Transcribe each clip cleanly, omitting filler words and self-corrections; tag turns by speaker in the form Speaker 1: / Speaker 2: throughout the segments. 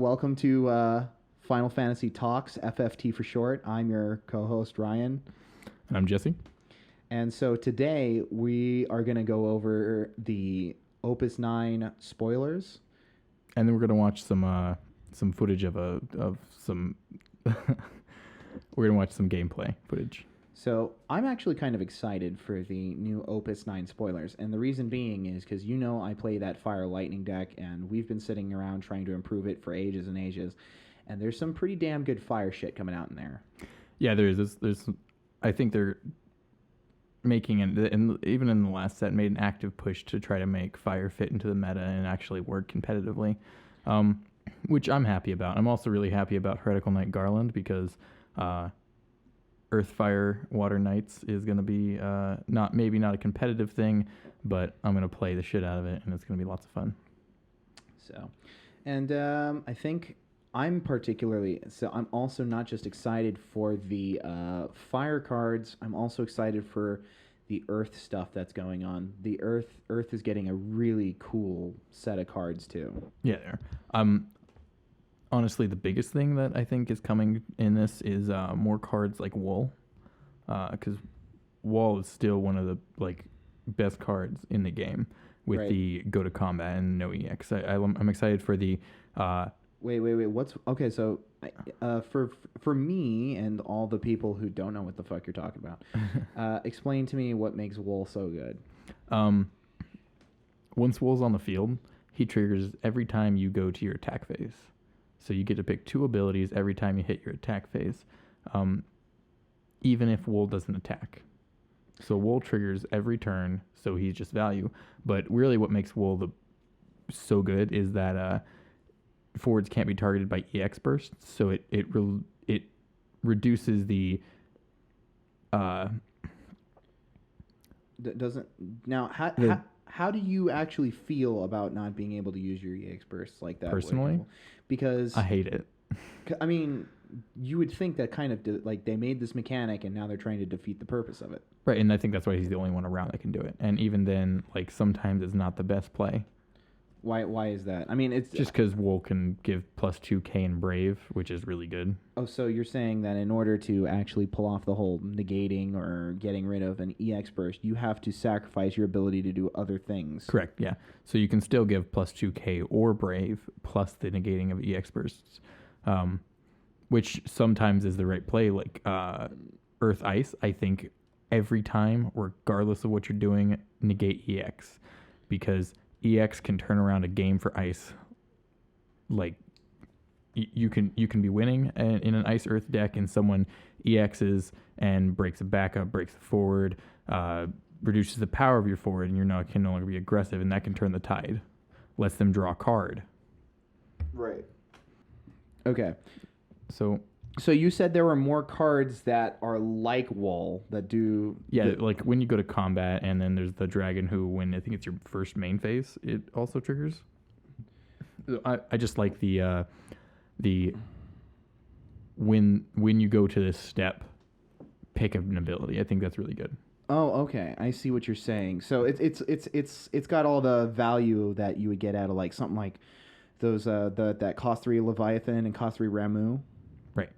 Speaker 1: Welcome to Final Fantasy Talks, FFT for short. I'm your co-host, Ryan.
Speaker 2: And I'm Jesse.
Speaker 1: And so today we are going to go over the Opus 9 spoilers.
Speaker 2: And then we're gonna watch some footage of some we're gonna watch some gameplay footage.
Speaker 1: So I'm actually kind of excited for the new Opus 9 spoilers. And the reason being is because I play that Fire Lightning deck, and we've been sitting around trying to improve it for ages and ages. And there's some pretty damn good fire shit coming out in there.
Speaker 2: Yeah, there's I think they're making and even in the last set made an active push to try to make fire fit into the meta and actually work competitively, which I'm happy about. I'm also really happy about Heretical Knight Garland because Earth, Fire, Water Knights is going to be not a competitive thing, but I'm going to play the shit out of it, and it's going to be lots of fun.
Speaker 1: So, and I think I'm also not just excited for the fire cards. I'm also excited for the Earth stuff that's going on. The Earth is getting a really cool set of cards too.
Speaker 2: Yeah, there. Honestly, the biggest thing that I think is coming in this is more cards like Wool, because Wool is still one of the best cards in the game with the go to combat and no EX. I'm excited for the.
Speaker 1: Wait. What's okay? So, for me and all the people who don't know what the fuck you're talking about, explain to me what makes Wool so good.
Speaker 2: Once Wool's on the field, he triggers every time you go to your attack phase. So you get to pick 2 abilities every time you hit your attack phase, even if Wool doesn't attack. So Wool triggers every turn, so he's just value. But really what makes Wool so good is that forwards can't be targeted by EX bursts, so it reduces the...
Speaker 1: Doesn't... Now, how do you actually feel about not being able to use your EX bursts like that?
Speaker 2: Personally?
Speaker 1: Because
Speaker 2: I hate it.
Speaker 1: I mean, you would think that kind of they made this mechanic and now they're trying to defeat the purpose of it.
Speaker 2: Right, and I think that's why he's the only one around that can do it. And even then, sometimes it's not the best play.
Speaker 1: Why is that? I mean, it's
Speaker 2: just because Wool can give +2k in Brave, which is really good.
Speaker 1: Oh, so you're saying that in order to actually pull off the whole negating or getting rid of an EX burst, you have to sacrifice your ability to do other things.
Speaker 2: Correct, yeah. So you can still give +2k or Brave plus the negating of EX bursts, which sometimes is the right play. Earth Ice, I think every time, regardless of what you're doing, negate EX, because EX can turn around a game for Ice. You can be winning in an Ice Earth deck, and someone EXs and breaks a backup, breaks a forward, reduces the power of your forward, and can no longer be aggressive, and that can turn the tide. Lets them draw a card.
Speaker 1: Right. Okay.
Speaker 2: So
Speaker 1: you said there were more cards that are like Wool that do...
Speaker 2: Yeah, when you go to combat, and then there's the dragon who, when I think it's your first main phase, it also triggers. I just like the when you go to this step, pick an ability. I think that's really good.
Speaker 1: Oh, okay. I see what you're saying. So it's got all the value that you would get out of something like those that cost 3 Leviathan and cost 3 Ramu.
Speaker 2: Right.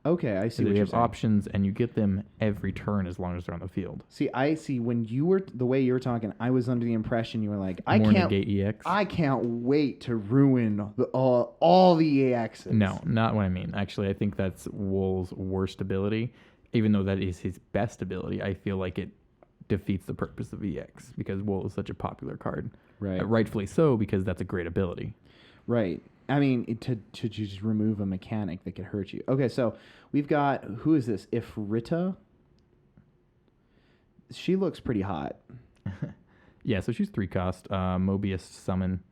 Speaker 1: Okay, I see what
Speaker 2: you
Speaker 1: you're
Speaker 2: have
Speaker 1: saying.
Speaker 2: Options, and you get them every turn as long as they're on the field.
Speaker 1: See, I see. When you were the way you were talking, I was under the impression you were like,
Speaker 2: negate EX.
Speaker 1: I can't wait to ruin all the EXs.
Speaker 2: No, not what I mean. Actually, I think that's Wool's worst ability. Even though that is his best ability, I feel like it defeats the purpose of EX because Wool is such a popular card.
Speaker 1: Right.
Speaker 2: Rightfully so, because that's a great ability.
Speaker 1: Right. I mean, to just remove a mechanic that could hurt you. Okay, so we've got, who is this? Ifrita? She looks pretty hot.
Speaker 2: Yeah, so she's 3 cost, Mobius summon,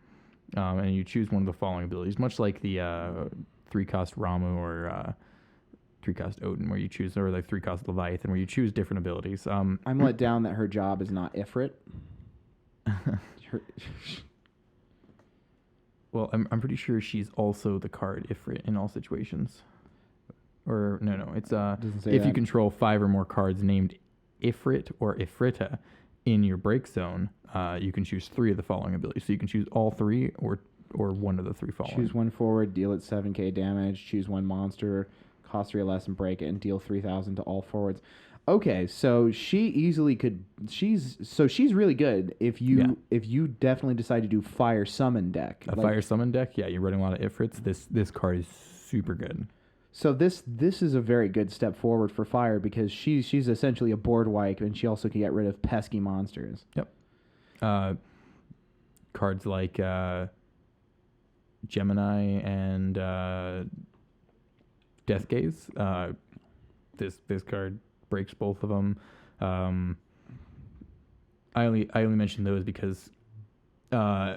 Speaker 2: and you choose one of the following abilities, much like the 3 cost Ramu or 3 cost Odin, where you choose, or 3 cost Leviathan, where you choose different abilities.
Speaker 1: I'm let down that her job is not Ifrit.
Speaker 2: Well, I'm pretty sure she's also the card Ifrit in all situations. Or no, it's if you control 5 or more cards named Ifrit or Ifrita in your break zone, you can choose 3 of the following abilities. So you can choose all 3 or one of the three following.
Speaker 1: Choose one forward, deal it 7k damage. Choose one monster, cost 3 or less, and break it, and deal 3,000 to all forwards. Okay, so she easily could. She's really good if you definitely decide to do fire summon deck.
Speaker 2: Fire summon deck, yeah, you're running a lot of Ifrits. This card is super good.
Speaker 1: So this is a very good step forward for fire because she's essentially a board wipe, and she also can get rid of pesky monsters.
Speaker 2: Yep. Cards like Gemini and Death Gaze. This card breaks both of them. I only mention those because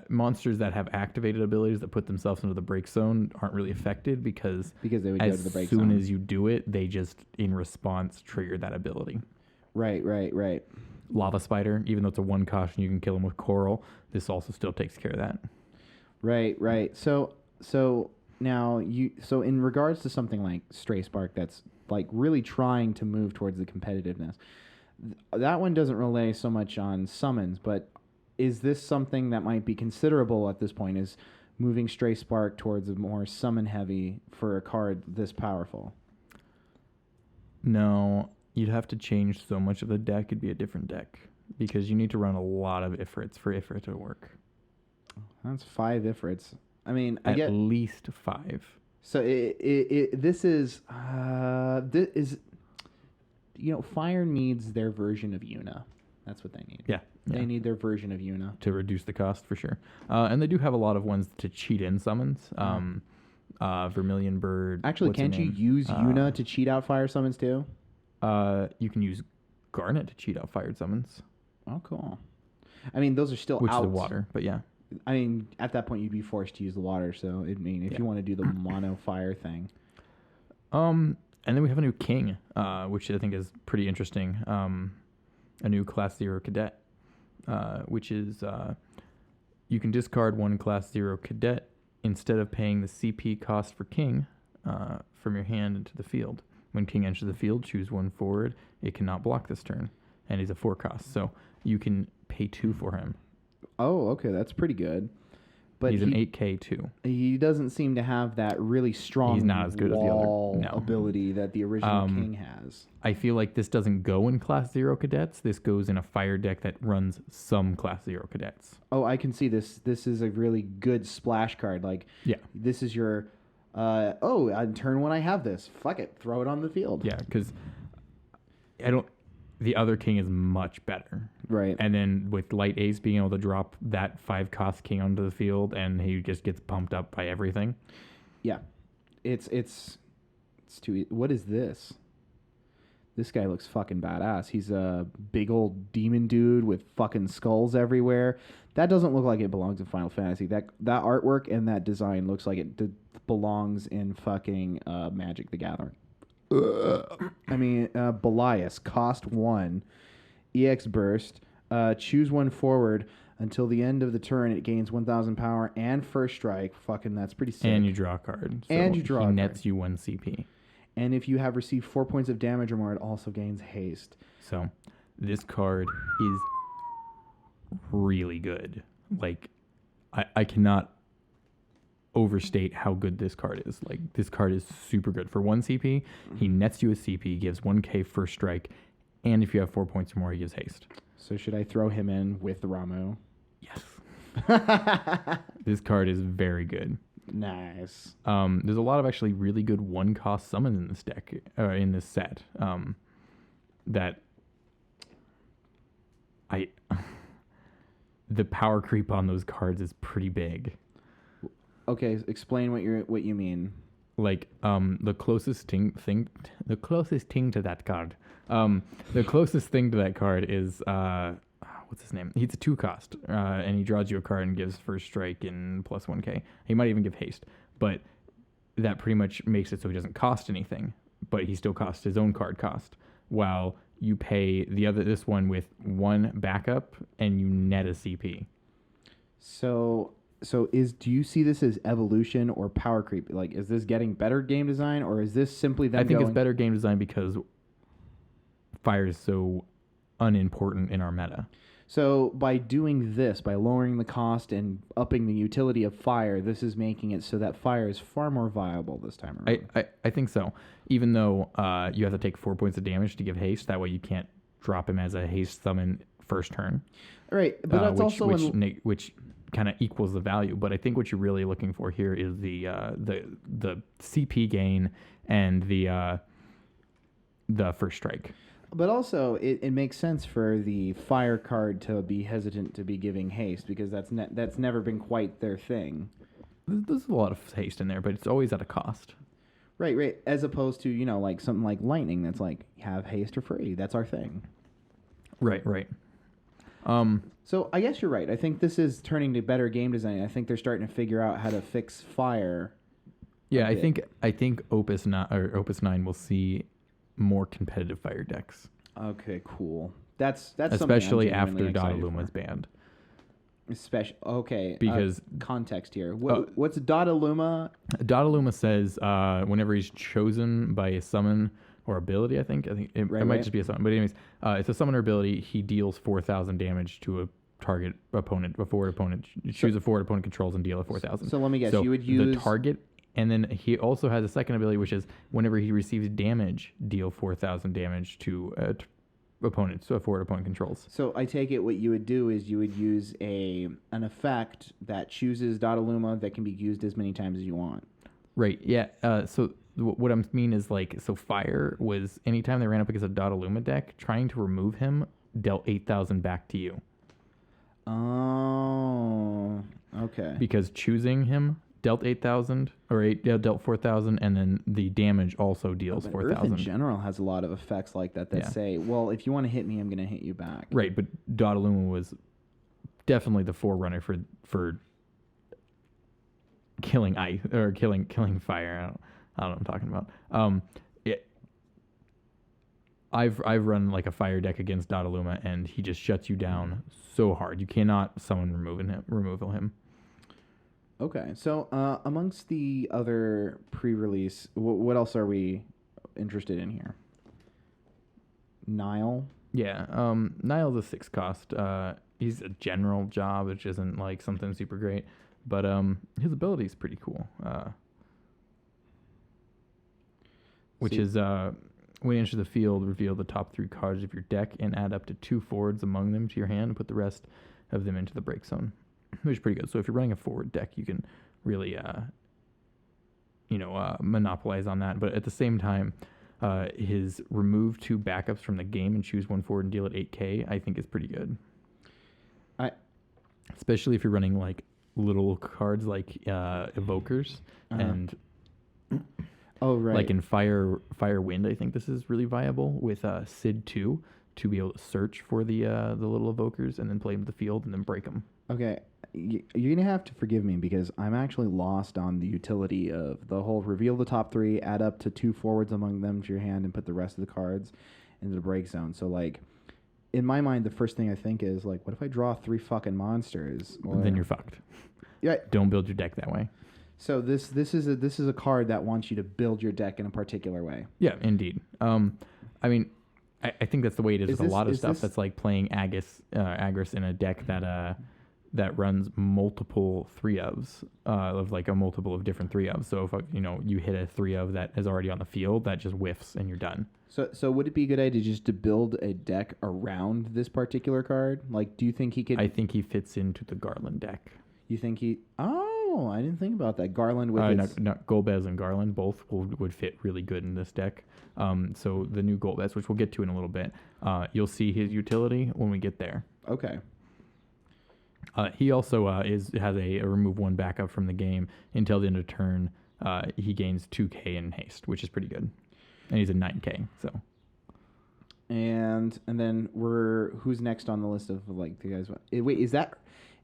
Speaker 2: monsters that have activated abilities that put themselves into the break zone aren't really affected because
Speaker 1: they would go to the break
Speaker 2: zone. As soon
Speaker 1: zone.
Speaker 2: as you do it, they just in response trigger that ability.
Speaker 1: Right.
Speaker 2: Lava Spider, even though it's a 1 cost and you can kill them with Coral, this also still takes care of that.
Speaker 1: Right. So now so in regards to something like Stray Spark that's like really trying to move towards the competitiveness, that one doesn't rely so much on summons, but is this something that might be considerable at this point, is moving Stray Spark towards a more summon heavy for a card this powerful?
Speaker 2: No, you'd have to change so much of the deck. It'd be a different deck because you need to run a lot of Ifrits for Ifrit to work.
Speaker 1: That's 5 Ifrits. I mean,
Speaker 2: at least 5.
Speaker 1: So this is Fire needs their version of Yuna. That's what they need.
Speaker 2: Yeah.
Speaker 1: They need their version of Yuna
Speaker 2: to reduce the cost for sure. And they do have a lot of ones to cheat in summons. Vermilion Bird.
Speaker 1: Actually, can't you use Yuna to cheat out fire summons too?
Speaker 2: You can use Garnet to cheat out fired summons.
Speaker 1: Oh, cool. I mean, those are still
Speaker 2: which
Speaker 1: outs.
Speaker 2: is the water, but yeah.
Speaker 1: I mean, at that point, you'd be forced to use the water. So, if you want to do the mono fire thing.
Speaker 2: And then we have a new king, which I think is pretty interesting. A new Class 0 cadet, which is you can discard 1 Class 0 cadet instead of paying the CP cost for king from your hand into the field. When king enters the field, choose 1 forward. It cannot block this turn, and he's a 4 cost, so you can pay 2 for him.
Speaker 1: Oh, okay, that's pretty good. But
Speaker 2: he's an 8K too.
Speaker 1: He doesn't seem to have that really strong
Speaker 2: he's not as good as the other
Speaker 1: ability that the original king has.
Speaker 2: I feel like this doesn't go in Class 0 cadets. This goes in a fire deck that runs some Class 0 cadets.
Speaker 1: Oh, I can see this. This is a really good splash card. Like, this is your... on turn 1 I have this. Fuck it. Throw it on the field.
Speaker 2: Yeah, because the other king is much better.
Speaker 1: Right.
Speaker 2: And then with Light Ace being able to drop that 5 cost king onto the field and he just gets pumped up by everything.
Speaker 1: Yeah. It's too... What is this? This guy looks fucking badass. He's a big old demon dude with fucking skulls everywhere. That doesn't look like it belongs in Final Fantasy. That artwork and that design looks like it belongs in fucking Magic the Gathering. I mean, Belias, cost 1, EX burst, choose 1 forward until the end of the turn. It gains 1,000 power and first strike. Fucking, that's pretty sick.
Speaker 2: And you draw a card. So
Speaker 1: and you draw a card.
Speaker 2: Nets you 1 CP.
Speaker 1: And if you have received 4 points of damage or more, it also gains haste.
Speaker 2: So, this card is really good. Like, I cannot overstate how good this card is. Like, this card is super good. For 1 CP, he nets you a CP, gives 1k first strike, and if you have 4 points or more, he gives haste.
Speaker 1: So should I throw him in with Ramu?
Speaker 2: Yes. This card is very good.
Speaker 1: Nice.
Speaker 2: There's a lot of actually really good 1-cost summons in this deck, or in this set. That the power creep on those cards is pretty big.
Speaker 1: Okay, explain what you mean.
Speaker 2: Like the closest thing to that card. The closest thing to that card is what's his name? He's a 2-cost, and he draws you a card and gives first strike and plus 1k. He might even give haste, but that pretty much makes it so he doesn't cost anything, but he still costs his own card cost. While you pay this one with 1 backup and you net a CP.
Speaker 1: So do you see this as evolution or power creep? Like, is this getting better game design, or is this simply them?
Speaker 2: I think it's better game design because fire is so unimportant in our meta.
Speaker 1: So by doing this, by lowering the cost and upping the utility of fire, this is making it so that fire is far more viable this time around.
Speaker 2: I think so. Even though you have to take 4 points of damage to give haste, that way you can't drop him as a haste summon first turn.
Speaker 1: All right, but that's
Speaker 2: which kind of equals the value. But I think what you're really looking for here is the CP gain and the first strike.
Speaker 1: But also, it makes sense for the fire card to be hesitant to be giving haste because that's never been quite their thing.
Speaker 2: There's a lot of haste in there, but it's always at a cost.
Speaker 1: Right. As opposed to, like something like lightning that's like, have haste for free. That's our thing.
Speaker 2: Right.
Speaker 1: So I guess you're right. I think this is turning to better game design. I think they're starting to figure out how to fix fire.
Speaker 2: Yeah, I think Opus 9 will see more competitive fire decks.
Speaker 1: Okay, cool. That's
Speaker 2: especially after Dadaluma's banned.
Speaker 1: Because context here. What's Dadaluma?
Speaker 2: Dadaluma says whenever he's chosen by a summon or ability, I think it might just be a summon. But anyways, it's a summoner ability. He deals 4,000 damage to a target opponent, a forward opponent. Choose a forward opponent controls and deal a 4,000.
Speaker 1: So let me guess. You would use
Speaker 2: the target. And then he also has a second ability, which is whenever he receives damage, deal 4,000 damage to opponents, so forward opponent controls.
Speaker 1: So I take it what you would do is you would use an effect that chooses Dadaluma that can be used as many times as you want.
Speaker 2: Right, yeah. So what I mean is fire was anytime they ran up against a Dadaluma deck, trying to remove him dealt 8,000 back to you.
Speaker 1: Oh, okay.
Speaker 2: Because choosing him dealt 8,000 or dealt 4,000, and then the damage also deals 4,000.
Speaker 1: Earth in general has a lot of effects like that say, well, if you want to hit me, I'm going to hit you back.
Speaker 2: Right, but Dadaluma was definitely the forerunner for killing ice or killing fire. I don't know what I'm talking about. I've run like a fire deck against Dadaluma, and he just shuts you down so hard. You cannot summon removal him.
Speaker 1: Okay, so amongst the other pre-release, what else are we interested in here? Nile?
Speaker 2: Yeah, Nile's a 6 cost. He's a general job, which isn't like something super great, but his ability is pretty cool. When you enter the field, reveal the top 3 cards of your deck and add up to 2 forwards among them to your hand and put the rest of them into the break zone. Which is pretty good. So if you're running a forward deck, you can really, monopolize on that. But at the same time, his remove 2 backups from the game and choose 1 forward and deal at 8K, I think is pretty good. Especially if you're running like little cards like evokers and.
Speaker 1: Oh right.
Speaker 2: Like in Fire Wind, I think this is really viable with Sid 2 to be able to search for the little evokers and then play them to the field and then break them.
Speaker 1: Okay, you're going to have to forgive me because I'm actually lost on the utility of the whole reveal the top 3, add up to 2 forwards among them to your hand, and put the rest of the cards into the break zone. So, like, in my mind, the first thing I think is, like, what if I draw 3 fucking monsters?
Speaker 2: Then you're fucked.
Speaker 1: Yeah.
Speaker 2: Don't build your deck that way.
Speaker 1: So this is a card that wants you to build your deck in a particular way.
Speaker 2: Yeah, indeed. I mean, I think that's the way it is with a lot of stuff. That's like playing Agris in a deck that runs multiple 3-ofs of like a multiple of different 3-ofs. So if you hit a 3-of that is already on the field, that just whiffs and you're done.
Speaker 1: So would it be a good idea just to build a deck around this particular card? Like, do you think he could?
Speaker 2: I think he fits into the Garland deck.
Speaker 1: You think he? Oh, I didn't think about that. Garland with
Speaker 2: Golbez and Garland both would fit really good in this deck. So the new Golbez, which we'll get to in a little bit, you'll see his utility when we get there.
Speaker 1: Okay.
Speaker 2: He also has a remove 1 backup from the game until the end of turn. He gains 2K in haste, which is pretty good, and he's a 9K. So.
Speaker 1: And then who's next on the list of like the guys? Wait, is that?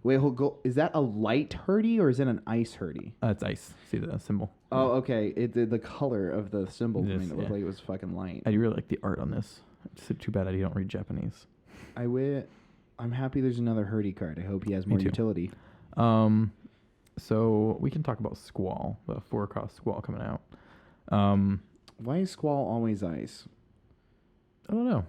Speaker 1: Is that a light hurdy or is it an ice hurdy?
Speaker 2: It's ice. See the symbol?
Speaker 1: Oh, okay. The color of the symbol made it look like it was fucking light.
Speaker 2: I do really like the art on this. It's too bad I don't read Japanese.
Speaker 1: I'm happy there's another hurdy card. I hope he has more utility.
Speaker 2: So we can talk about Squall, the 4-cost Squall coming out.
Speaker 1: Why is Squall always ice?
Speaker 2: I don't know.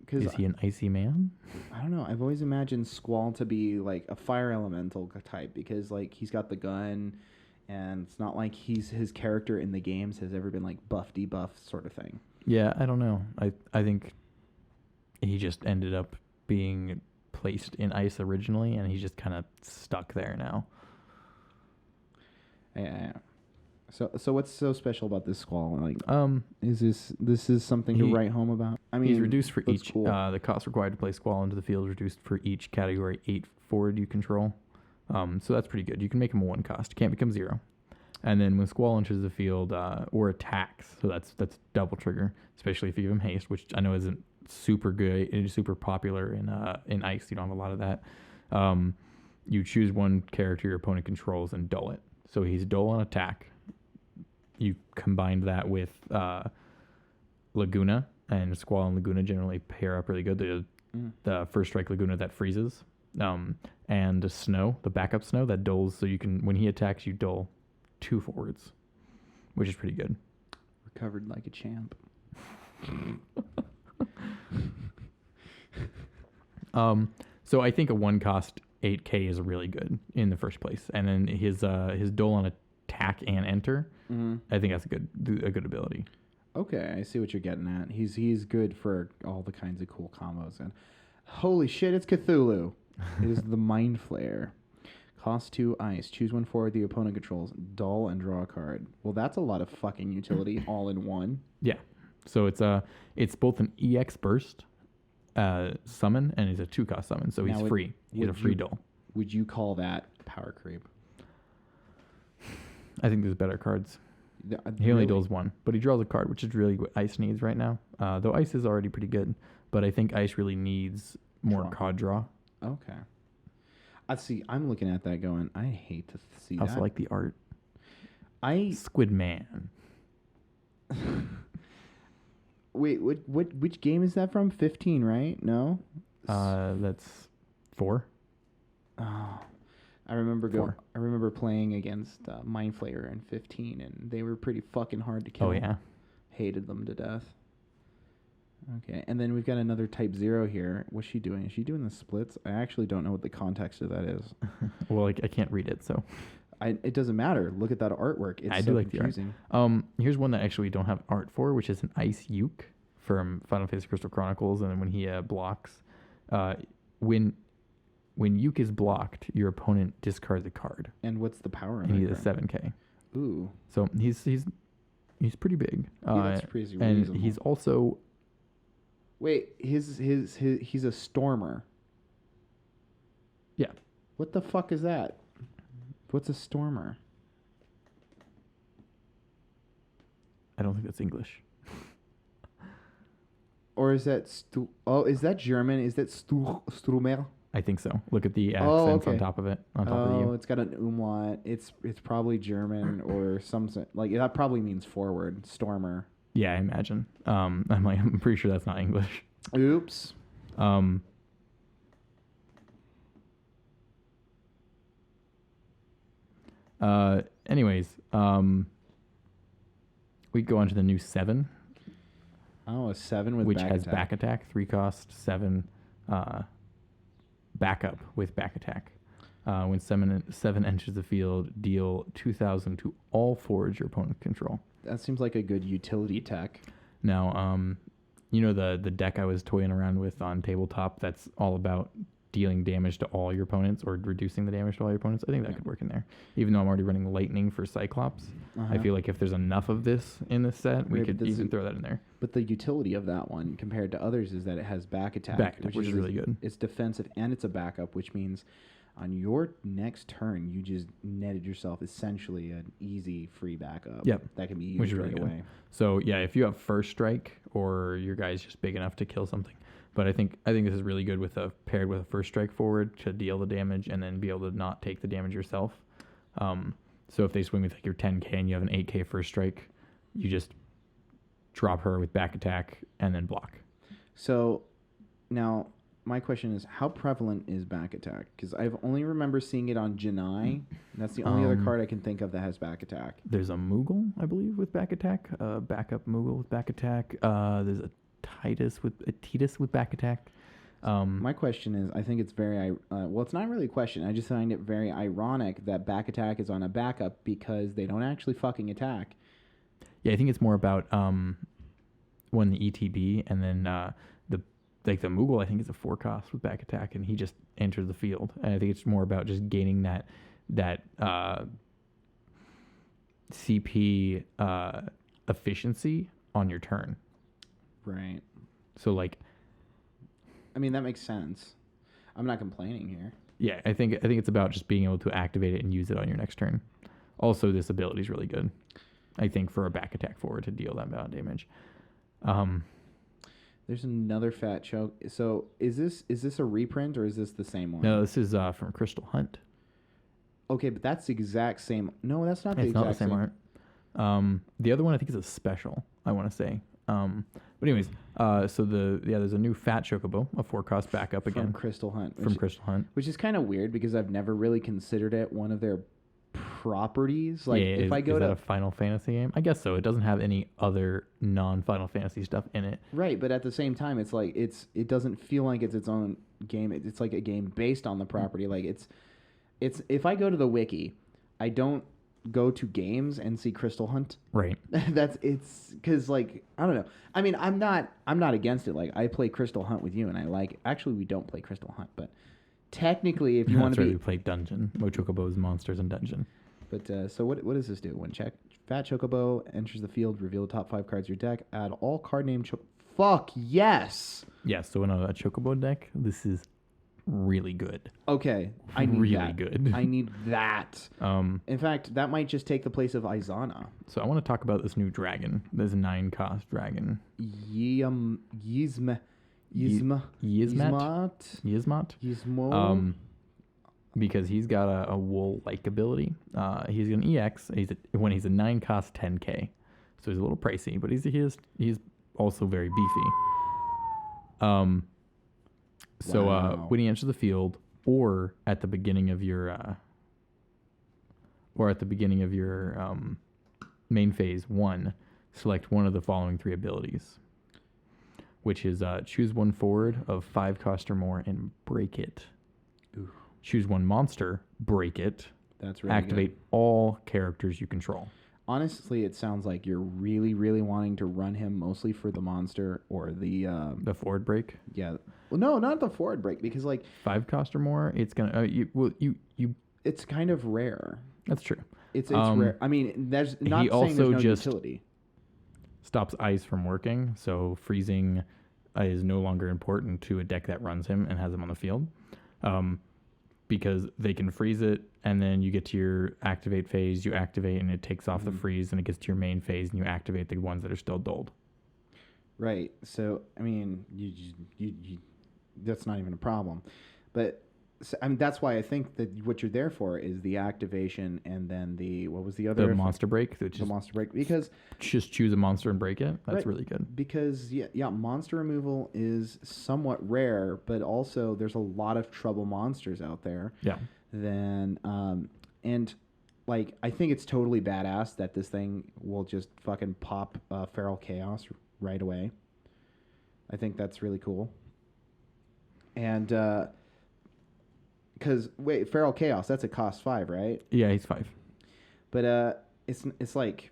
Speaker 1: because
Speaker 2: Is he an icy man?
Speaker 1: I don't know. I've always imagined Squall to be like a fire elemental type because like he's got the gun, and it's not like his character in the games has ever been like buff debuff sort of thing.
Speaker 2: Yeah, I don't know. I think he just ended up being placed in ice originally, and he's just kind of stuck there now.
Speaker 1: Yeah. So what's so special about this Squall? Like, is this something to
Speaker 2: he-
Speaker 1: write home about? I mean,
Speaker 2: He's reduced for
Speaker 1: that's
Speaker 2: each.
Speaker 1: cool.
Speaker 2: The cost required to play Squall into the field is reduced for each category 8 forward you control. So that's pretty good. You can make him a 1 cost. Can't become 0. And then when Squall enters the field or attacks, so that's double trigger, especially if you give him haste, which I know isn't super good. It is super popular in ice. You don't have a lot of that. You choose one character your opponent controls and dull it. So he's dull on attack. You combine that with Laguna, and Squall and Laguna generally pair up really good. The first strike Laguna that freezes, and Snow, the backup Snow that dulls, so you can, when he attacks, you dull 2 forwards, which is pretty good.
Speaker 1: Recovered like a champ.
Speaker 2: So I think a 1 cost 8K is really good in the first place, and then his dull on attack and enter. I think that's a good ability.
Speaker 1: Okay, I see what you're getting at. He's good for all the kinds of cool combos. And holy shit, it's Cthulhu. It is the Mind Flayer. Cost 2 ice. Choose one forward the opponent controls. Dull and draw a card. Well, that's a lot of fucking utility all in one.
Speaker 2: Yeah. So it's both an EX burst summon, and it's a 2 cost summon. So he's free. He's a free dull.
Speaker 1: Would you call that power creep?
Speaker 2: I think there's better cards. He only dulls 1, but he draws a card, which is really what Ice needs right now. Though Ice is already pretty good, but I think Ice really needs more card draw.
Speaker 1: Okay. I see. I'm looking at that going, I hate to see
Speaker 2: I
Speaker 1: that.
Speaker 2: also like the art.
Speaker 1: Squid
Speaker 2: Man.
Speaker 1: Wait, which game is that from? 15, right? No?
Speaker 2: That's 4.
Speaker 1: Oh, I remember playing against Mind Flayer in 15, and they were pretty fucking hard to kill.
Speaker 2: Oh yeah.
Speaker 1: Hated them to death. Okay, and then we've got another Type 0 here. What's she doing? Is she doing the splits? I actually don't know what the context of that is.
Speaker 2: Well, I can't read it, so.
Speaker 1: It doesn't matter. Look at that artwork. It's
Speaker 2: I
Speaker 1: so
Speaker 2: do like
Speaker 1: confusing.
Speaker 2: the art. Here's one that actually we don't have art for, which is an Ice Uke from Final Fantasy Crystal Chronicles, and then when he blocks, when Uke is blocked, your opponent discards a card.
Speaker 1: And what's the power?
Speaker 2: And he's a 7K.
Speaker 1: Ooh.
Speaker 2: So he's pretty big.
Speaker 1: That's pretty
Speaker 2: and
Speaker 1: reasonable.
Speaker 2: he's also.
Speaker 1: Wait, he's a Stormer.
Speaker 2: Yeah.
Speaker 1: What the fuck is that? What's a Stormer?
Speaker 2: I don't think that's English.
Speaker 1: Or is that is that German? Is that Strumer?
Speaker 2: I think so. Look at the accents on top of it. On top of the U.
Speaker 1: It's got an umlaut. It's probably German or something. Like that probably means forward. Stormer.
Speaker 2: Yeah, I imagine. I'm pretty sure that's not English.
Speaker 1: Oops.
Speaker 2: Anyways, we go on to the new 7.
Speaker 1: Oh, a 7 with
Speaker 2: which
Speaker 1: back
Speaker 2: has
Speaker 1: attack.
Speaker 2: back attack, 3 cost, 7 backup with back attack. When 7 enters the field, deal 2,000 to all forwards your opponent control.
Speaker 1: That seems like a good utility tech.
Speaker 2: Now, you know the deck I was toying around with on tabletop that's all about dealing damage to all your opponents or reducing the damage to all your opponents? I think that could work in there. Even though I'm already running Lightning for Cyclops, I feel like if there's enough of this in this set, we could even throw that in there.
Speaker 1: But the utility of that one compared to others is that it has back attack.
Speaker 2: Which is really good.
Speaker 1: It's defensive and it's a backup, which means on your next turn, you just netted yourself essentially an easy free backup.
Speaker 2: Yep.
Speaker 1: That can be used
Speaker 2: Which is
Speaker 1: right
Speaker 2: really good.
Speaker 1: away.
Speaker 2: So, yeah, if you have first strike or your guy's just big enough to kill something. But I think this is really good with paired with a first strike forward to deal the damage and then be able to not take the damage yourself. So if they swing with like your 10K and you have an 8K first strike, you just drop her with back attack and then block.
Speaker 1: So now my question is, how prevalent is back attack? Because I've only remember seeing it on Janai. And that's the only other card I can think of that has back attack.
Speaker 2: There's a Moogle, I believe, with back attack. Backup Moogle with back attack. There's a Titus with back attack.
Speaker 1: My question is, I think it's very well. It's not really a question. I just find it very ironic that back attack is on a backup because they don't actually fucking attack.
Speaker 2: Yeah, I think it's more about when the ETB and then the Moogle. I think is a 4 cost with back attack, and he just enters the field. And I think it's more about just gaining that CP efficiency on your turn.
Speaker 1: Right.
Speaker 2: So like.
Speaker 1: I mean, that makes sense. I'm not complaining here.
Speaker 2: Yeah, I think it's about just being able to activate it and use it on your next turn. Also, this ability is really good. I think for a back attack forward to deal that amount of damage.
Speaker 1: There's another fat choke. So is this a reprint or is this the same one?
Speaker 2: No, this is from Crystal Hunt.
Speaker 1: Okay, but that's the exact same. No, that's not the
Speaker 2: It's
Speaker 1: exact
Speaker 2: not the same art. The other one I think is a special. I want to say. But anyways, so there's a new fat chocobo, a 4 cost backup again
Speaker 1: from Crystal Hunt. Which is kind of weird because I've never really considered it one of their properties. Like
Speaker 2: if I go to a Final Fantasy game, I guess so. It doesn't have any other non-Final Fantasy stuff in it.
Speaker 1: Right, but at the same time, it's like it doesn't feel like it's its own game. It's like a game based on the property. Like it's if I go to the wiki, I don't go to games and see Crystal Hunt.
Speaker 2: Right.
Speaker 1: It's because like I don't know. I mean, I'm not against it. Like I play Crystal Hunt with you, and I like. Actually, we don't play Crystal Hunt, but technically, if you want to be,
Speaker 2: we play Dungeon, Mochocobos, Monsters, and Dungeon.
Speaker 1: But so what does this do? When Fat Chocobo enters the field, reveal the top 5 cards of your deck. Add all card name. Fuck yes.
Speaker 2: Yeah. So in a Chocobo deck, this is really good.
Speaker 1: Okay, I need
Speaker 2: really
Speaker 1: that.
Speaker 2: good.
Speaker 1: I need that. In fact, that might just take the place of Izana.
Speaker 2: So I want to talk about this new dragon. This 9 cost dragon.
Speaker 1: Yizmat.
Speaker 2: Because he's got a wool-like ability. He's an EX. When he's a 9 cost 10k, so he's a little pricey, but he's also very beefy. So when he enters the field, or at the beginning of your main phase 1, select one of the following 3 abilities, which is choose 1 forward of 5 cost or more and break it.
Speaker 1: Ooh.
Speaker 2: Choose 1 monster, break it.
Speaker 1: That's really
Speaker 2: activate
Speaker 1: good.
Speaker 2: all characters you control.
Speaker 1: Honestly, it sounds like you're really, really wanting to run him mostly for the monster or the
Speaker 2: forward break.
Speaker 1: Yeah, well, no, not the forward break because like
Speaker 2: 5 cost or more, it's gonna
Speaker 1: It's kind of rare.
Speaker 2: That's true.
Speaker 1: It's rare. I mean, there's not
Speaker 2: he
Speaker 1: saying
Speaker 2: also
Speaker 1: there's no
Speaker 2: just
Speaker 1: utility.
Speaker 2: Stops ice from working, so freezing is no longer important to a deck that runs him and has him on the field. Because they can freeze it, and then you get to your activate phase, you activate, and it takes off the freeze, and it gets to your main phase, and you activate the ones that are still dulled.
Speaker 1: Right. So, I mean, you that's not even a problem. But I mean, that's why I think that what you're there for is the activation and then what was the other?
Speaker 2: The monster break.
Speaker 1: The monster break. Because
Speaker 2: just choose a monster and break it. That's
Speaker 1: right,
Speaker 2: really good.
Speaker 1: Because, yeah, monster removal is somewhat rare, but also there's a lot of trouble monsters out there.
Speaker 2: Yeah.
Speaker 1: Then, and, like, I think it's totally badass that this thing will just fucking pop Feral Chaos right away. I think that's really cool. And, because Feral Chaos, that's a cost 5, right?
Speaker 2: Yeah, he's 5.
Speaker 1: But it's like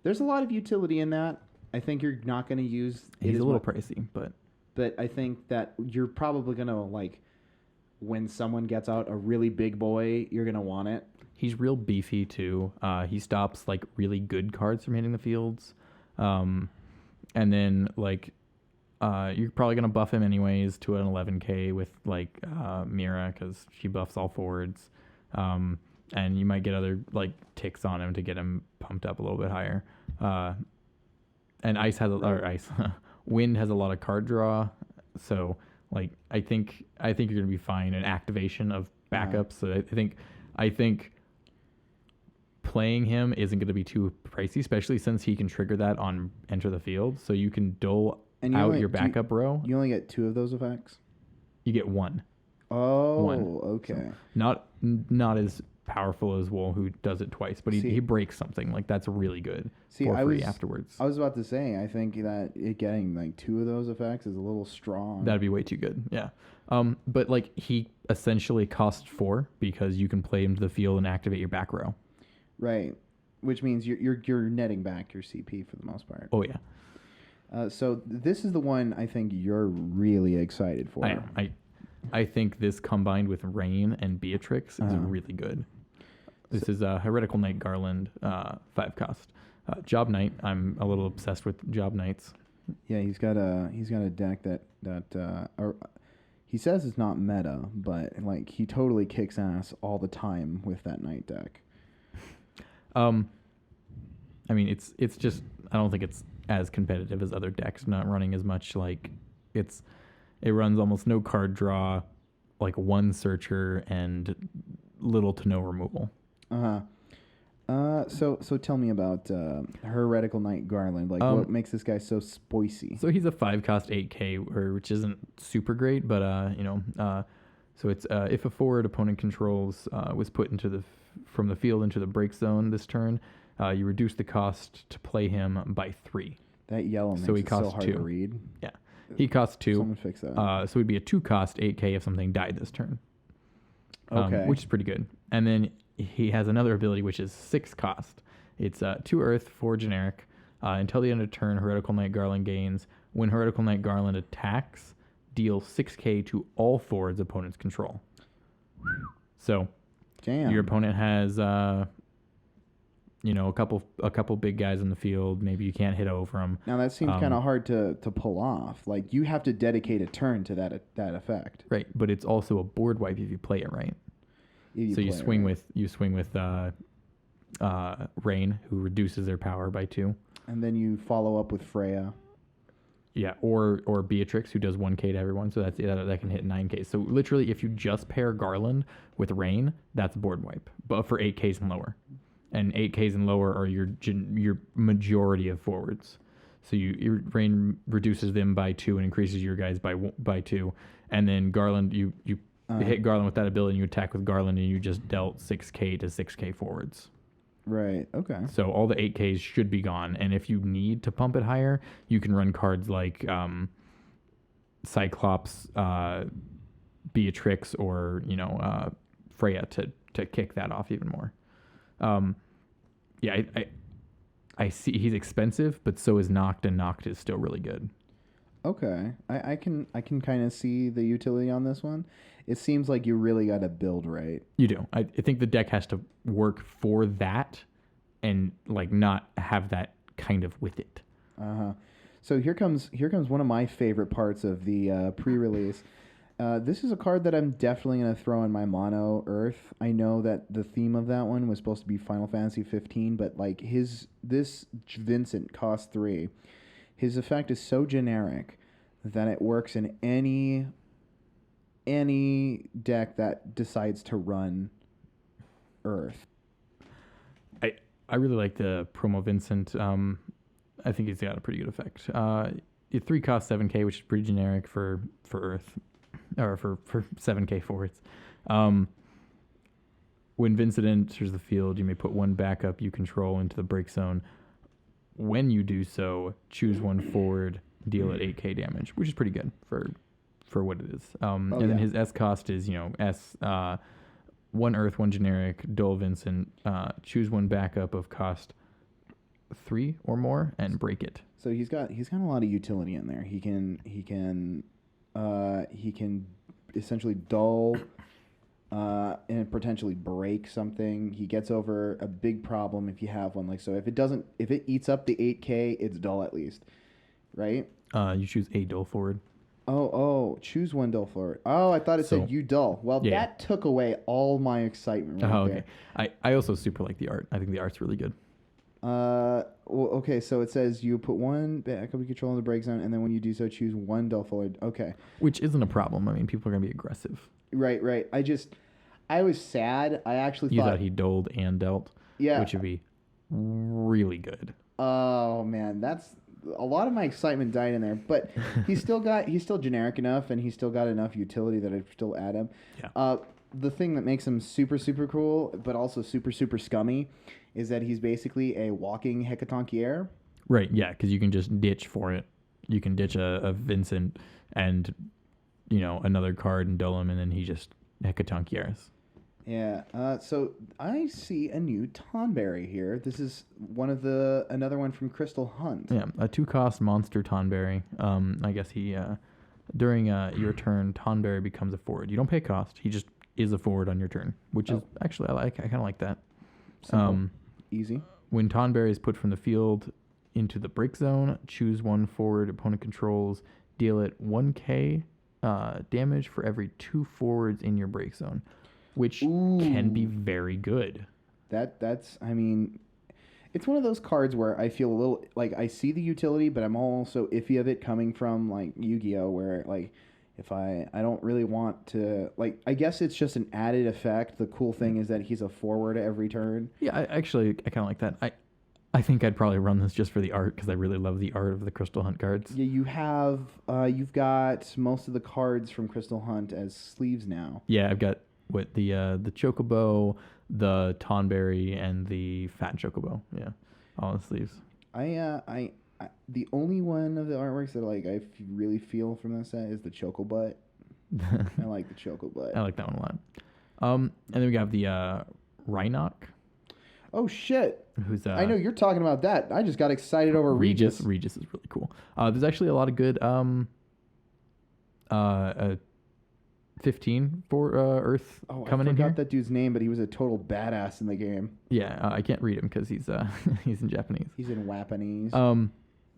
Speaker 1: there's a lot of utility in that. I think you're not going to use.
Speaker 2: He's a little pricey, but
Speaker 1: I think that you're probably going to like when someone gets out a really big boy, you're going to want it.
Speaker 2: He's real beefy too. He stops like really good cards from hitting the fields, and then like. You're probably going to buff him anyways to an 11k with like Mira because she buffs all forwards. And you might get other like ticks on him to get him pumped up a little bit higher. And Wind has a lot of card draw. So like I think you're going to be fine in activation of backups. So I think playing him isn't going to be too pricey, especially since he can trigger that on enter the field. So you can dole out your backup row.
Speaker 1: You only get 2 of those effects?
Speaker 2: You get 1.
Speaker 1: Oh,
Speaker 2: one.
Speaker 1: Okay.
Speaker 2: So not as powerful as Wool, who does it twice, but he breaks something. Like, that's really good for free afterwards.
Speaker 1: I was about to say, I think that it getting like 2 of those effects is a little strong.
Speaker 2: That'd be way too good, yeah. But like, he essentially costs 4 because you can play him to the field and activate your back row.
Speaker 1: Right, which means you're netting back your CP for the most part.
Speaker 2: Oh yeah.
Speaker 1: So this is the one I think you're really excited for.
Speaker 2: I think this combined with Rain and Beatrix is really good. This is a Heretical Knight Garland 5 cost. Job Knight, I'm a little obsessed with Job Knights.
Speaker 1: Yeah, he's got a deck that he says it's not meta, but like he totally kicks ass all the time with that Knight deck.
Speaker 2: I mean, it's just, I don't think it's as competitive as other decks, not running as much. Like, it runs almost no card draw, like 1 searcher and little to no removal.
Speaker 1: So tell me about Heretical Knight Garland. Like, what makes this guy so spicy?
Speaker 2: So he's a 5 cost 8K, which isn't super great, but so it's if a forward opponent controls was put into from the field into the break zone this turn, you reduce the cost to play him by 3.
Speaker 1: That yellow makes it so hard
Speaker 2: 2.
Speaker 1: to read.
Speaker 2: Yeah, he costs 2.
Speaker 1: Someone fix that.
Speaker 2: So it'd be a 2 cost 8K if something died this turn.
Speaker 1: Okay.
Speaker 2: Which is pretty good. And then he has another ability which is 6 cost. It's 2 earth, 4 generic. Until the end of turn, Heretical Knight Garland gains. When Heretical Knight Garland attacks, deal 6K to all forwards opponent's control. So, your opponent has a couple big guys in the field. Maybe you can't hit over them.
Speaker 1: Now that seems kind of hard to pull off. Like, you have to dedicate a turn to that effect.
Speaker 2: Right, but it's also a board wipe if you play it right. So you swing with Rain, who reduces their power by 2.
Speaker 1: And then you follow up with Freya.
Speaker 2: Yeah, or Beatrix, who does 1K to everyone, so that can hit 9K. So literally, if you just pair Garland with Rain, that's board wipe, but for 8Ks and lower. And 8Ks and lower are your majority of forwards. So your Rain reduces them by 2 and increases your guys by 2, and then Garland you hit Garland with that ability, and you attack with Garland, and you just dealt 6K to 6K forwards.
Speaker 1: Right, okay.
Speaker 2: So all the 8Ks should be gone, and if you need to pump it higher, you can run cards like Cyclops, Beatrix, or Freya to kick that off even more. Yeah, I see he's expensive, but so is Noct, and Noct is still really good.
Speaker 1: Okay, I can kind of see the utility on this one. It seems like you really got to build right.
Speaker 2: You do. I think the deck has to work for that, and like not have that kind of with it.
Speaker 1: So here comes one of my favorite parts of the pre-release. This is a card that I'm definitely going to throw in my mono Earth. I know that the theme of that one was supposed to be Final Fantasy 15, but like this Vincent costs 3. His effect is so generic that it works in any deck that decides to run Earth.
Speaker 2: I really like the promo Vincent. I think he's got a pretty good effect. 3 cost 7K, which is pretty generic for Earth, or for 7K forwards. When Vincent enters the field, you may put 1 backup you control into the break zone. When you do so, choose 1 forward, deal at 8K damage, which is pretty good for what it is. Then his S cost is, S 1 Earth, 1 generic, Dual Vincent. Choose 1 backup of cost 3 or more and break it.
Speaker 1: So he's got a lot of utility in there. He can essentially dull and potentially break something. He gets over a big problem if you have one. Like, so if it eats up the 8K, it's dull at least, right?
Speaker 2: You choose a dull forward.
Speaker 1: Choose 1 dull forward. I thought it said you dull. Well, yeah. That took away all my excitement there.
Speaker 2: I also super like the art. I think the art's really good.
Speaker 1: Okay, so it says you put 1 backup you control in the break zone, and then when you do so, choose 1 dull forward. Okay.
Speaker 2: Which isn't a problem. I mean, people are going to be aggressive.
Speaker 1: Right. I was sad. I actually thought
Speaker 2: he doled and dealt.
Speaker 1: Yeah.
Speaker 2: Which would be really good.
Speaker 1: Oh, man. That's a lot of my excitement died in there, but he's still generic enough, and he's still got enough utility that I'd still add him.
Speaker 2: Yeah.
Speaker 1: the thing that makes him super super cool, but also super super scummy, is that he's basically a walking hecatonchiere.
Speaker 2: Right, yeah, because you can just ditch for it. You can ditch a Vincent and, another card and dull him, and then he just hecatonchieres.
Speaker 1: Yeah. So I see a new Tonberry here. This is another one from Crystal Hunt.
Speaker 2: Yeah, a 2-cost monster Tonberry. I guess he during your turn, Tonberry becomes a forward. You don't pay cost. He just is a forward on your turn, which is actually I kind of like that.
Speaker 1: Simple. Easy.
Speaker 2: When Tonberry is put from the field into the break zone, choose one forward opponent controls, deal it 1k damage for every 2 forwards in your break zone, which can be very good.
Speaker 1: That's I mean, it's one of those cards where I feel a little like I see the utility, but I'm also iffy of it coming from like Yu-Gi-Oh, where like if I don't really want to, like, I guess it's just an added effect. The cool thing is that he's a forward every turn.
Speaker 2: Yeah, I kind of like that. I think I'd probably run this just for the art because I really love the art of the Crystal Hunt cards.
Speaker 1: Yeah, you've got most of the cards from Crystal Hunt as sleeves now.
Speaker 2: Yeah, I've got the Chocobo, the Tonberry, and the Fat Chocobo. Yeah, all the sleeves.
Speaker 1: I the only one of the artworks that like really feel from this set is the Chocobutt. I like the Chocobutt.
Speaker 2: I like that one a lot. And then we have the Rhinoc.
Speaker 1: Oh shit!
Speaker 2: Who's
Speaker 1: I know you're talking about that. I just got excited over Regis.
Speaker 2: Regis is really cool. There's actually a lot of good 15 for Earth coming in here.
Speaker 1: I forgot that dude's name, but he was a total badass in the game.
Speaker 2: Yeah, I can't read him because he's he's in Japanese.
Speaker 1: He's in Wapanese.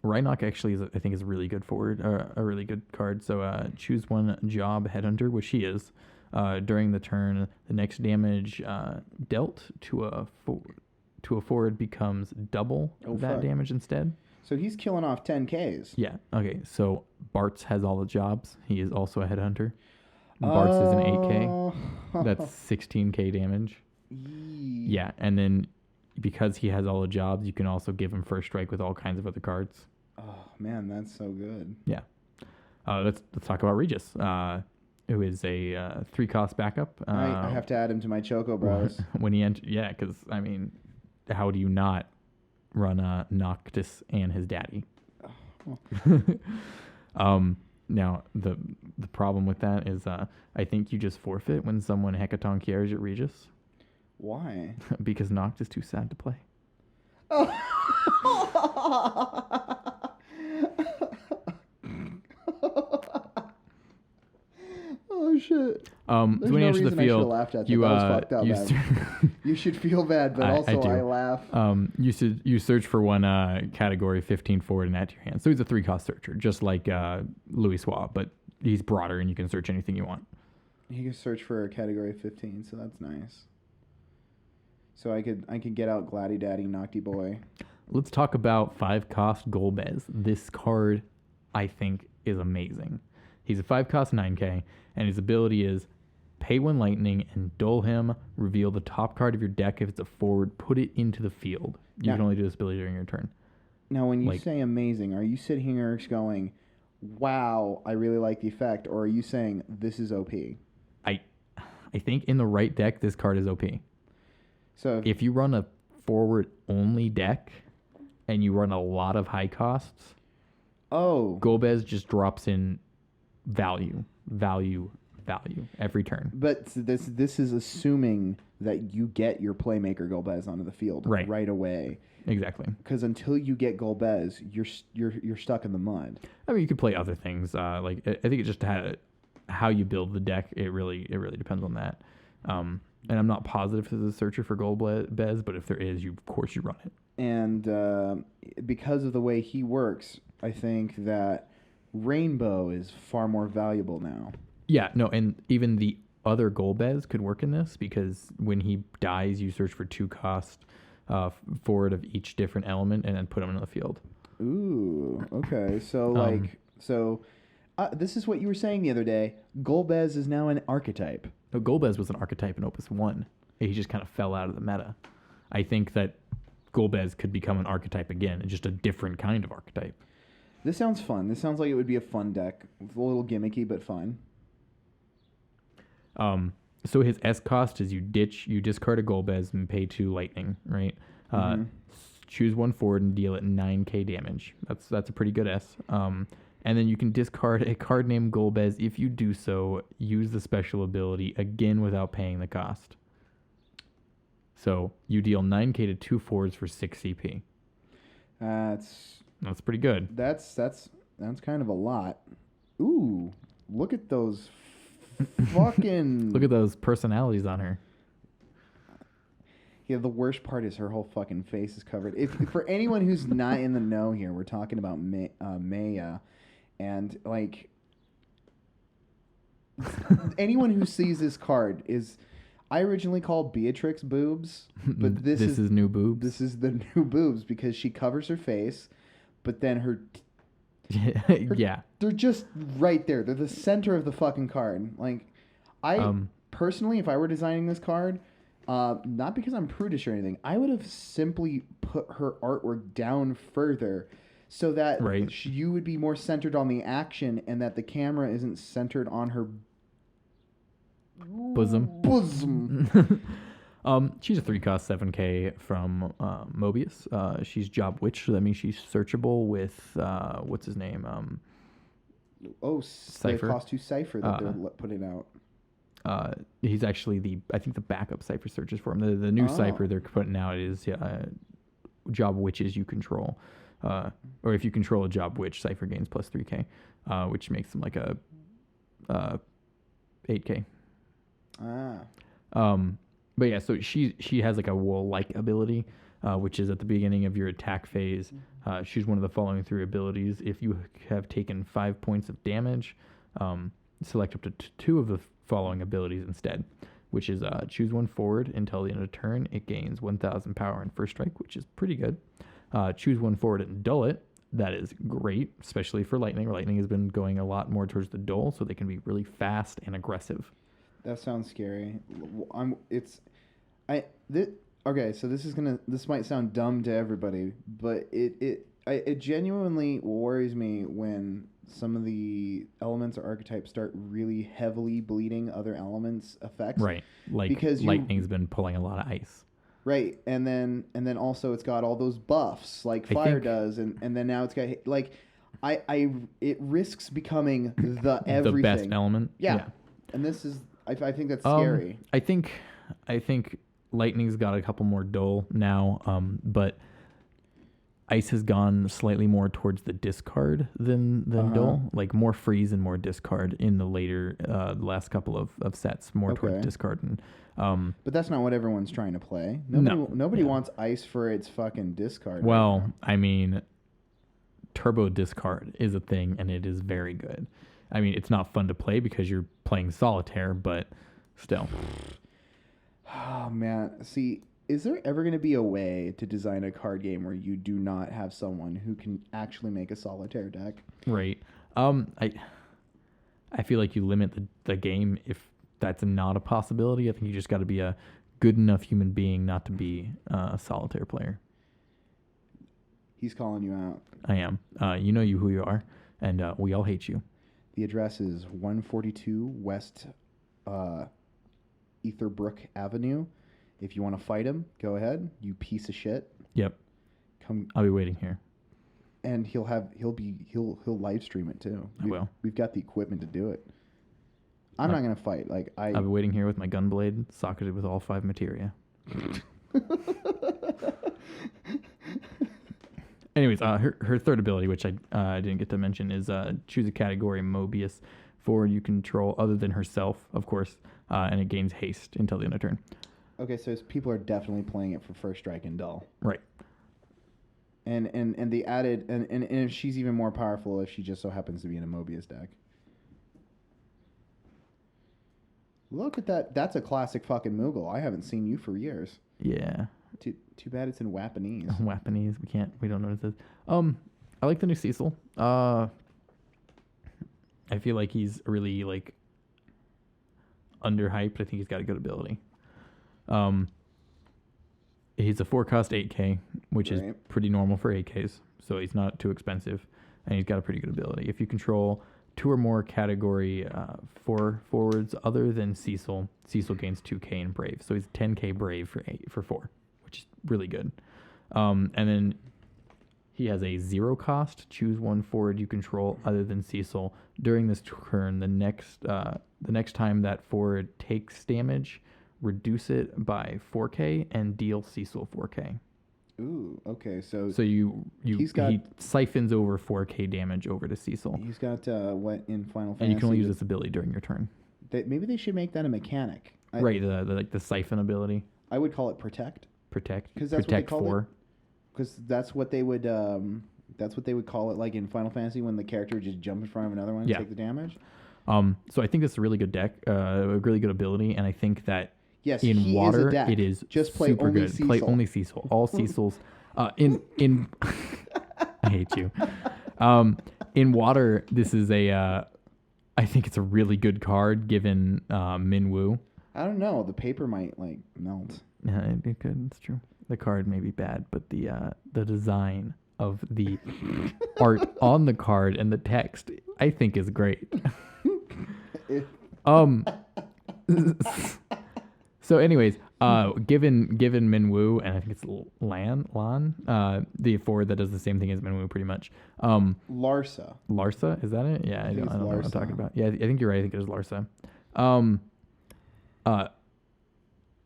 Speaker 2: Rhinoc actually I think is a really good forward, a really good card. So choose one job headhunter, which he is. During the turn, the next damage dealt to a forward becomes double that damage instead.
Speaker 1: So he's killing off 10Ks.
Speaker 2: Yeah. Okay. So Bartz has all the jobs. He is also a headhunter. Bartz is an 8K. That's 16K damage. Yeah. And then because he has all the jobs, you can also give him first strike with all kinds of other cards.
Speaker 1: Oh man, that's so good.
Speaker 2: Yeah. Let's talk about Regis. Who is a 3-cost backup.
Speaker 1: I have to add him to my Choco Bros.
Speaker 2: When he yeah, because I mean, how do you not run Noctis and his daddy? Now the problem with that is I think you just forfeit when someone hecatonchieres your Regis.
Speaker 1: Why?
Speaker 2: Because Noctis is too sad to play.
Speaker 1: Oh shit!
Speaker 2: So when you enter the field,
Speaker 1: you should feel bad, but I laugh.
Speaker 2: You search for one category 15 forward and add to your hand. So he's a 3-cost searcher, just like Louis Suave, but he's broader and you can search anything you want.
Speaker 1: You can search for a category 15, so that's nice. So I could get out Gladdy Daddy Nocty Boy.
Speaker 2: Let's talk about 5-cost Golbez. This card, I think, is amazing. He's a 5-cost 9K, and his ability is pay 1 lightning and dull him, reveal the top card of your deck if it's a forward, put it into the field. You can only do this ability during your turn.
Speaker 1: Now, when you say amazing, are you sitting here going, wow, I really like the effect, or are you saying this is OP?
Speaker 2: I think in the right deck, this card is OP. So if you run a forward-only deck and you run a lot of high costs, Golbez just drops in value every turn.
Speaker 1: But this is assuming that you get your playmaker Golbez onto the field right away.
Speaker 2: Exactly.
Speaker 1: Because until you get Golbez, you're stuck in the mud.
Speaker 2: I mean, you could play other things. Like I think it just how you build the deck. It really depends on that. And I'm not positive if there's a searcher for Golbez, but if there is, of course you run it.
Speaker 1: And because of the way he works, I think that Rainbow is far more valuable now.
Speaker 2: Yeah, no, and even the other Golbez could work in this because when he dies, you search for 2-cost forward of each different element and then put them in the field.
Speaker 1: Ooh, okay. So this is what you were saying the other day. Golbez is now an archetype.
Speaker 2: No, Golbez was an archetype in Opus 1. He just kind of fell out of the meta. I think that Golbez could become an archetype again, and just a different kind of archetype.
Speaker 1: This sounds fun. This sounds like it would be a fun deck. It's a little gimmicky, but fun.
Speaker 2: So his S cost is you discard a Golbez and pay 2 lightning, right? Choose 1 forward and deal it 9k damage. That's a pretty good S. And then you can discard a card named Golbez. If you do so, use the special ability again without paying the cost. So you deal 9k to 2 forwards for 6 CP. That's pretty good.
Speaker 1: That's kind of a lot. Ooh, look at those fucking...
Speaker 2: Look at those personalities on her.
Speaker 1: Yeah, the worst part is her whole fucking face is covered. If for anyone who's not in the know here, we're talking about Maya, and like anyone who sees this card is... I originally called Beatrix boobs, but this is
Speaker 2: new boobs.
Speaker 1: This is the new boobs because she covers her face, but then her
Speaker 2: yeah,
Speaker 1: they're just right there. They're the center of the fucking card. Like, personally, if I were designing this card, not because I'm prudish or anything, I would have simply put her artwork down further so that you would be more centered on the action and that the camera isn't centered on her
Speaker 2: bosom. She's a 3-cost 7k from Mobius. She's Job Witch, so that means she's searchable with what's his name?
Speaker 1: Cypher. The cost 2 Cypher that they're putting out.
Speaker 2: He's actually I think the backup Cypher searches for him. The new Cypher they're putting out is Job Witches you control, or if you control a Job Witch, Cypher gains plus 3k, which makes them like a 8k. But yeah, so she has like a wool-like ability, which is at the beginning of your attack phase. Choose one of the following 3 abilities. If you have taken 5 points of damage, select up to 2 of the following abilities instead, which is choose 1 forward until the end of turn. It gains 1,000 power and first strike, which is pretty good. Choose 1 forward and dull it. That is great, especially for Lightning. Lightning has been going a lot more towards the dull, so they can be really fast and aggressive.
Speaker 1: That sounds scary. Okay, so this might sound dumb to everybody, but it genuinely worries me when some of the elements or archetypes start really heavily bleeding other elements' effects.
Speaker 2: Right, because Lightning's been pulling a lot of ice.
Speaker 1: Right, and then also it's got all those buffs like fire does, and then now it's got like it risks becoming the everything.
Speaker 2: The best element.
Speaker 1: Yeah. And this is. I think that's scary.
Speaker 2: I think Lightning's got a couple more dull now, but Ice has gone slightly more towards the discard than dull, like more freeze and more discard in the later last couple of sets, more towards discard. And,
Speaker 1: but that's not what everyone's trying to play. Nobody wants Ice for its fucking discard.
Speaker 2: Well, right, I mean, turbo discard is a thing, and it is very good. I mean, it's not fun to play because you're playing solitaire, but still.
Speaker 1: Oh, man. See, is there ever going to be a way to design a card game where you do not have someone who can actually make a solitaire deck?
Speaker 2: Right. I feel like you limit the game if that's not a possibility. I think you just got to be a good enough human being not to be a solitaire player.
Speaker 1: He's calling you out.
Speaker 2: I am. You know who you are, and we all hate you.
Speaker 1: The address is 142 West Etherbrook Avenue. If you want to fight him, go ahead. You piece of shit.
Speaker 2: Yep.
Speaker 1: Come.
Speaker 2: I'll be waiting here.
Speaker 1: And he'll live stream it too.
Speaker 2: I will.
Speaker 1: We've got the equipment to do it. I'm not gonna fight.
Speaker 2: I'll be waiting here with my gun blade socketed with all 5 materia. Anyways, her third ability, which I didn't get to mention, is choose a category Mobius forward you control other than herself, of course, and it gains haste until the end of turn.
Speaker 1: Okay, so people are definitely playing it for first strike and dull.
Speaker 2: Right.
Speaker 1: And the added and if she's even more powerful if she just so happens to be in a Mobius deck. Look at that. That's a classic fucking Moogle. I haven't seen you for years.
Speaker 2: Yeah.
Speaker 1: Too bad it's in Wapanese.
Speaker 2: Wapanese. We don't know what it says. I like the new Cecil. I feel like he's really underhyped. I think he's got a good ability. He's a 4-cost 8k, which is pretty normal for 8ks, so he's not too expensive, and he's got a pretty good ability. If you control 2 or more category 4 forwards other than Cecil. Cecil gains 2k in Brave, so he's 10k Brave for 4, which is really good. And then he has a 0 cost. Choose 1 forward you control other than Cecil. During this turn, the next time that forward takes damage, reduce it by 4k and deal Cecil 4k.
Speaker 1: Ooh, okay. So
Speaker 2: he
Speaker 1: he
Speaker 2: siphons over 4k damage over to Cecil.
Speaker 1: He's got what in Final Fantasy?
Speaker 2: And you can only use this ability during your turn.
Speaker 1: Maybe they should make that a mechanic.
Speaker 2: Right, the siphon ability.
Speaker 1: I would call it protect.
Speaker 2: Protect.
Speaker 1: Because that's
Speaker 2: protect
Speaker 1: what they call
Speaker 2: 4.
Speaker 1: it. Because that's what they would call it, like in Final Fantasy when the character would just jump in front of another one and take the damage.
Speaker 2: So I think this is a really good deck, a really good ability, and I think that in
Speaker 1: water
Speaker 2: is a deck. It is
Speaker 1: just play
Speaker 2: super
Speaker 1: only
Speaker 2: good.
Speaker 1: Cecil.
Speaker 2: Play only Cecil. All Cecils. In I hate you. In water, this is I think it's a really good card given Minwoo.
Speaker 1: I don't know. The paper might melt.
Speaker 2: Yeah, it could. It's true. The card may be bad, but the design of the art on the card and the text, I think, is great. So, anyways, given Minwoo, and I think it's Lan, the forward that does the same thing as Minwoo, pretty much.
Speaker 1: Larsa,
Speaker 2: is that it? Yeah, I don't know what I'm talking about. Yeah, I think you're right. I think it is Larsa.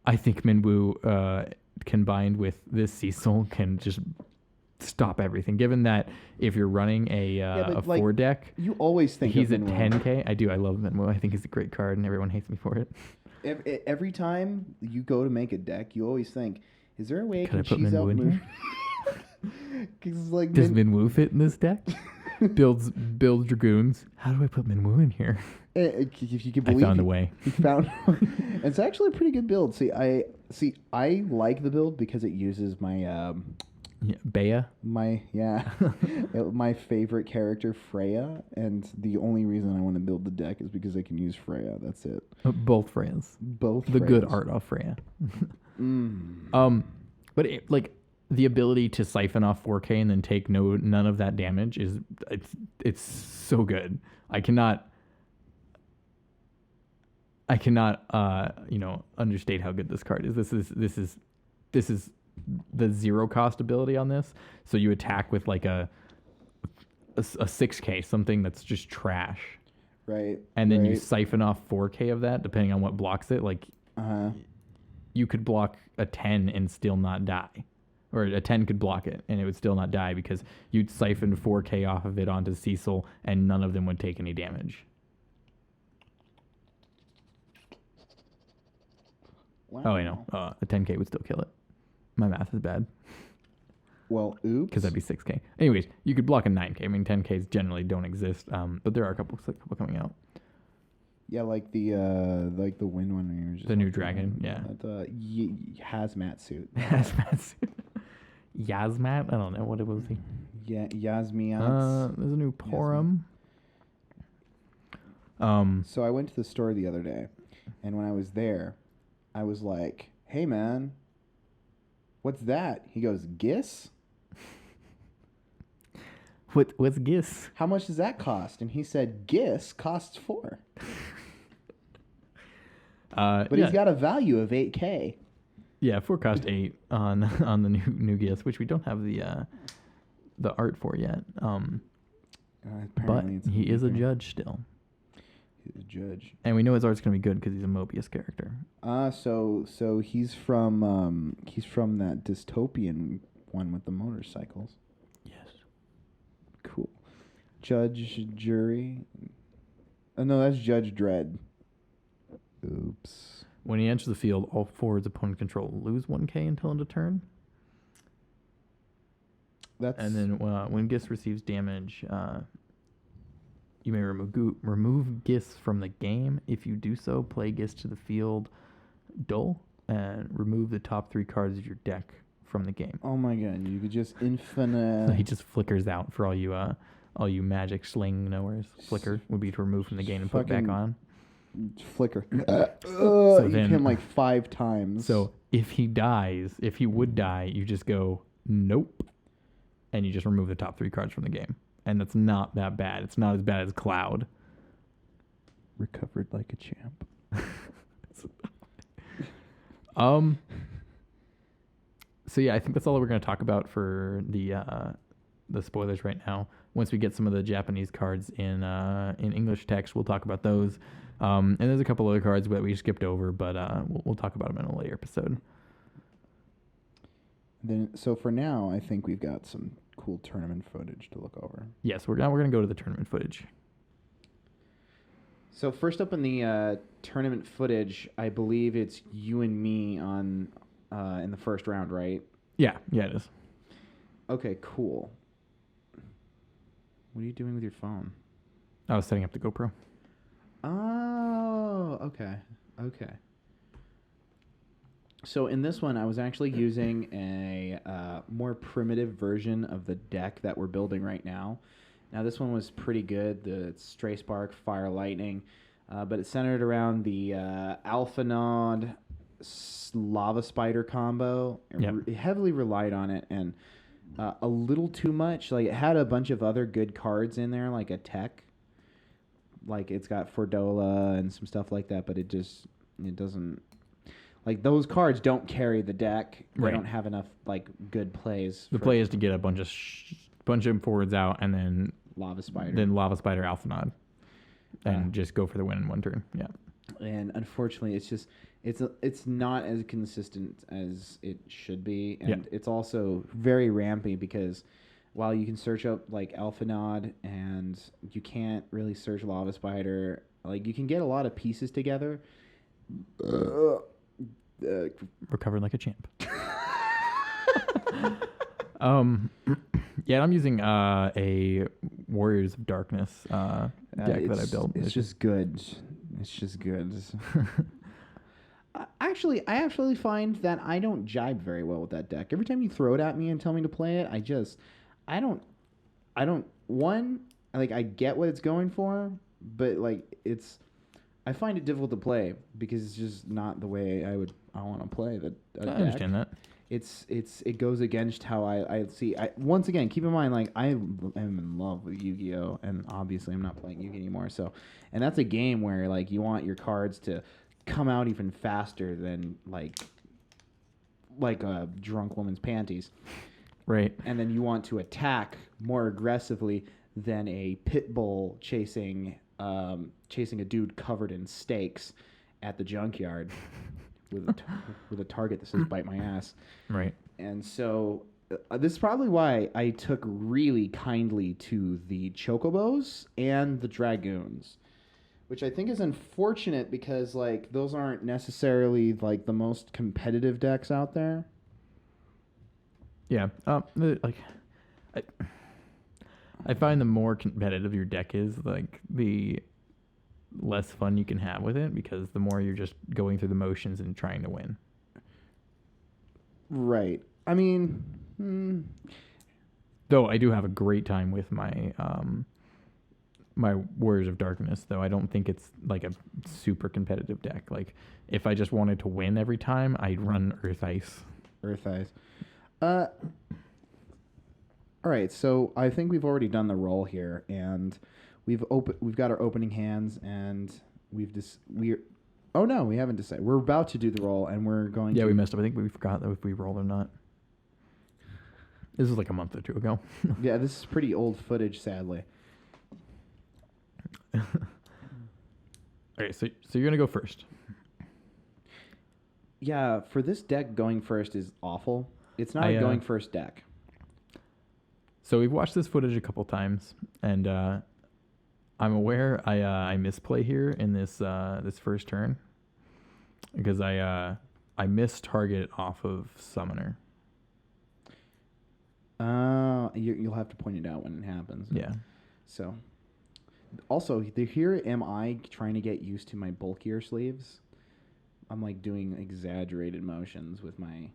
Speaker 2: I think Minwoo combined with this Cecil can just stop everything. Given that if you're running a 4 deck,
Speaker 1: you always think
Speaker 2: he's
Speaker 1: of
Speaker 2: at
Speaker 1: Minwoo.
Speaker 2: 10k. I do. I love Minwoo. I think he's a great card, and everyone hates me for it.
Speaker 1: Every time you go to make a deck, you always think, "Is there a way I can
Speaker 2: put
Speaker 1: cheese out
Speaker 2: Minwoo in
Speaker 1: Moon?"
Speaker 2: here? Does Minwoo fit in this deck? Builds dragoons. How do I put Minwoo in here?
Speaker 1: If you can believe,
Speaker 2: I found a way.
Speaker 1: You found. It's actually a pretty good build. I like the build because it uses my
Speaker 2: Bea.
Speaker 1: My favorite character, Freya, and the only reason I want to build the deck is because I can use Freya. That's it.
Speaker 2: Both Freyas. The good art of Freya. But the ability to siphon off 4k and then take none of that damage it's so good. I cannot understate how good this card is. This is the 0 cost ability on this. So you attack with like a 6k, something that's just trash.
Speaker 1: Right.
Speaker 2: And then you siphon off 4k of that depending on what blocks it. You could block a 10 and still not die. Or a 10 could block it and it would still not die because you'd siphon 4k off of it onto Cecil and none of them would take any damage.
Speaker 1: Wow.
Speaker 2: Oh, I know. A 10k would still kill it. My math is bad.
Speaker 1: Well, oops.
Speaker 2: Because that'd be 6k. Anyways, you could block a 9k. I mean, 10ks generally don't exist, but there are a couple coming out.
Speaker 1: Yeah, like the wind one. We were just
Speaker 2: the new dragon, yeah.
Speaker 1: The hazmat suit.
Speaker 2: Hazmat suit. Yazmat? I don't know. What was he?
Speaker 1: Yeah, Yasmiats.
Speaker 2: There's a new Porum.
Speaker 1: So I went to the store the other day, and when I was there, I was like, "Hey, man, what's that?" He goes, "Gis."
Speaker 2: What's Gis?
Speaker 1: How much does that cost? And he said, "Gis costs 4." But he's got a value of 8k.
Speaker 2: Yeah, 4 cost 8 on the new Gis, which we don't have the art for yet. But he is a judge still.
Speaker 1: He's a judge,
Speaker 2: and we know his art's gonna be good because he's a Mobius character.
Speaker 1: So he's from that dystopian one with the motorcycles.
Speaker 2: Yes.
Speaker 1: Cool. Judge, jury. Oh no, that's Judge Dredd. Oops.
Speaker 2: When he enters the field, all forwards opponent control lose 1k until end of turn. And then when Gis receives damage, you may remove Gis from the game. If you do so, play Gis to the field, dull, and remove the top 3 cards of your deck from the game.
Speaker 1: Oh my god, you could just infinite.
Speaker 2: So he just flickers out for all you magic sling knowers. Flicker would be to remove from the game and put back on.
Speaker 1: Flicker.
Speaker 2: So
Speaker 1: you hit him like 5 times.
Speaker 2: So if he would die, you just go nope, and you just remove the top 3 cards from the game. And that's not that bad. It's not as bad as Cloud.
Speaker 1: Recovered like a champ.
Speaker 2: So yeah, I think that's all we're going to talk about for the spoilers right now. Once we get some of the Japanese cards in English text, we'll talk about those. And there's a couple other cards that we skipped over, but we'll talk about them in a later episode.
Speaker 1: Then, so for now, I think we've got some cool tournament footage to look over.
Speaker 2: Yes, we're going to go to the tournament footage.
Speaker 1: So first up in the tournament footage, I believe it's you and me on in the first round, right?
Speaker 2: Yeah, it is.
Speaker 1: Okay, cool. What are you doing with your phone?
Speaker 2: I was setting up the GoPro.
Speaker 1: Oh, okay. So in this one, I was actually using a more primitive version of the deck that we're building right now. Now, this one was pretty good, the Stray Spark, Fire Lightning, but it's centered around the Alphanod Lava Spider combo.
Speaker 2: Yep.
Speaker 1: It heavily relied on it, and a little too much. Like, it had a bunch of other good cards in there, like a tech. Like, it's got Fordola and some stuff like that, but it doesn't... Like, those cards don't carry the deck. They don't have enough, like, good plays.
Speaker 2: The play is to get a bunch of forwards out and then
Speaker 1: Lava Spider.
Speaker 2: Alphanod. And just go for the win in one turn. Yeah.
Speaker 1: And unfortunately, it's not as consistent as it should be. And it's also very rampy because while you can search up, like, Alphanod and you can't really search Lava Spider, like, you can get a lot of pieces together.
Speaker 2: Recovered like a champ. Yeah, I'm using a Warriors of Darkness deck that I built.
Speaker 1: It's just good. I actually find that I don't jibe very well with that deck. Every time you throw it at me and tell me to play it, I don't I get what it's going for, but like I find it difficult to play because it's just not the way I want to play the deck.
Speaker 2: I understand that.
Speaker 1: It goes against how I see. Once again, keep in mind, like, I am in love with Yu-Gi-Oh, and obviously I'm not playing Yu-Gi anymore. So, and that's a game where, like, you want your cards to come out even faster than like a drunk woman's panties,
Speaker 2: right?
Speaker 1: And then you want to attack more aggressively than a pit bull chasing a dude covered in steaks at the junkyard. With a target that says "bite my ass,"
Speaker 2: right?
Speaker 1: And so this is probably why I took really kindly to the Chocobos and the Dragoons, which I think is unfortunate because, like, those aren't necessarily, like, the most competitive decks out there.
Speaker 2: Yeah, I find the more competitive your deck is, like, the less fun you can have with it because the more you're just going through the motions and trying to win.
Speaker 1: Right. I mean,
Speaker 2: though I do have a great time with my my Warriors of Darkness, though I don't think it's like a super competitive deck. Like, if I just wanted to win every time, I'd run Earth Ice.
Speaker 1: All right, so I think we've already done the roll here, and we've got our opening hands, and we haven't decided. We're about to do the roll, and we're going to...
Speaker 2: Yeah, we messed up. I think we forgot if we rolled or not. This was like a month or two ago.
Speaker 1: Yeah, this is pretty old footage, sadly.
Speaker 2: Okay, so you're going to go first.
Speaker 1: Yeah, for this deck, going first is awful. It's not a going first deck.
Speaker 2: So we've watched this footage a couple times, and I'm aware I misplay here in this first turn because I miss target off of Summoner.
Speaker 1: You'll have to point it out when it happens.
Speaker 2: Yeah.
Speaker 1: So, also, here am I trying to get used to my bulkier sleeves. I'm, like, doing exaggerated motions with my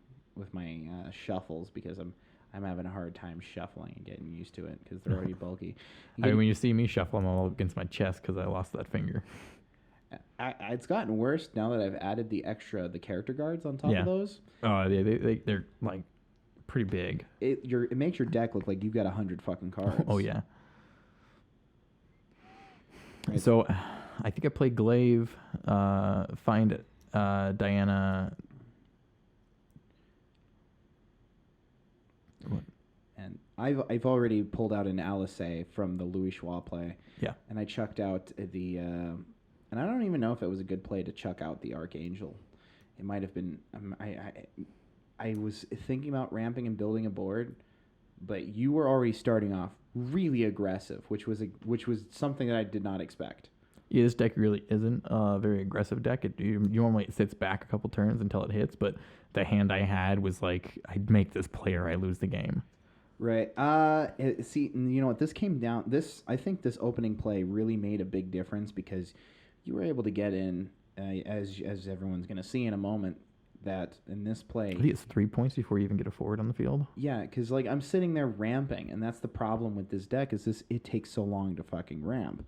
Speaker 1: shuffles because I'm having a hard time shuffling and getting used to it because they're already bulky.
Speaker 2: When you see me shuffle, I'm all against my chest because I lost that finger.
Speaker 1: It's gotten worse now that I've added the character guards on top of those.
Speaker 2: Oh, they're like pretty big.
Speaker 1: It makes your deck look like you've got 100 fucking cards.
Speaker 2: Oh yeah.
Speaker 1: Right.
Speaker 2: So I think I played Glaive, find Diana. What?
Speaker 1: And I've already pulled out an Alizé from the Louis Schwa play.
Speaker 2: Yeah.
Speaker 1: And I chucked out the and I don't even know if it was a good play to chuck out the Archangel. It might have been. I was thinking about ramping and building a board, but you were already starting off really aggressive, which was something that I did not expect.
Speaker 2: Yeah, this deck really isn't a very aggressive deck. Normally it sits back a couple turns until it hits, but the hand I had was like, I'd make this play or I lose the game.
Speaker 1: Right. See, you know what? This came down. I think this opening play really made a big difference because you were able to get in, as everyone's going to see in a moment, that in this play...
Speaker 2: I think it's 3 points before you even get a forward on the field.
Speaker 1: Yeah, because like I'm sitting there ramping, and that's the problem with this deck is it takes so long to fucking ramp.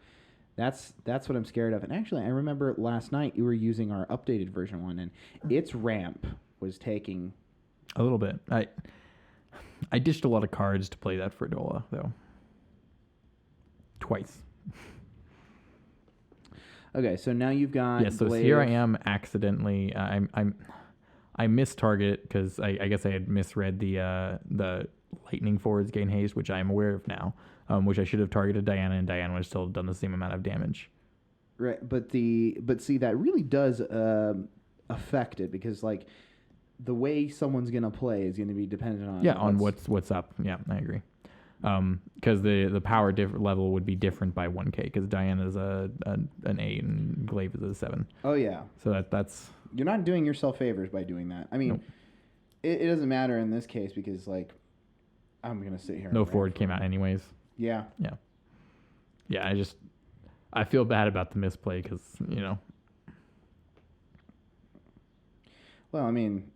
Speaker 1: That's what I'm scared of. And actually, I remember last night you were using our updated version 1, and its ramp was taking...
Speaker 2: A little bit. I dished a lot of cards to play that Fredola, though. Twice.
Speaker 1: Okay, so now you've got...
Speaker 2: Yeah, so here I am accidentally... I missed target because I guess I had misread the lightning forwards gain haste, which I am aware of now, which I should have targeted Diana, and Diana would have still done the same amount of damage.
Speaker 1: Right, but see, that really does affect it because like the way someone's gonna play is going to be dependent on
Speaker 2: on what's up. Yeah, I agree. Because the power level would be different by 1K because Diana's an 8 and Glaive is a 7.
Speaker 1: Oh yeah.
Speaker 2: So that's
Speaker 1: you're not doing yourself favors by doing that. I mean, nope. It doesn't matter in this case because like I'm gonna sit here.
Speaker 2: No forward came out anyways.
Speaker 1: Yeah.
Speaker 2: Yeah. Yeah. I feel bad about the misplay because
Speaker 1: Well, I mean,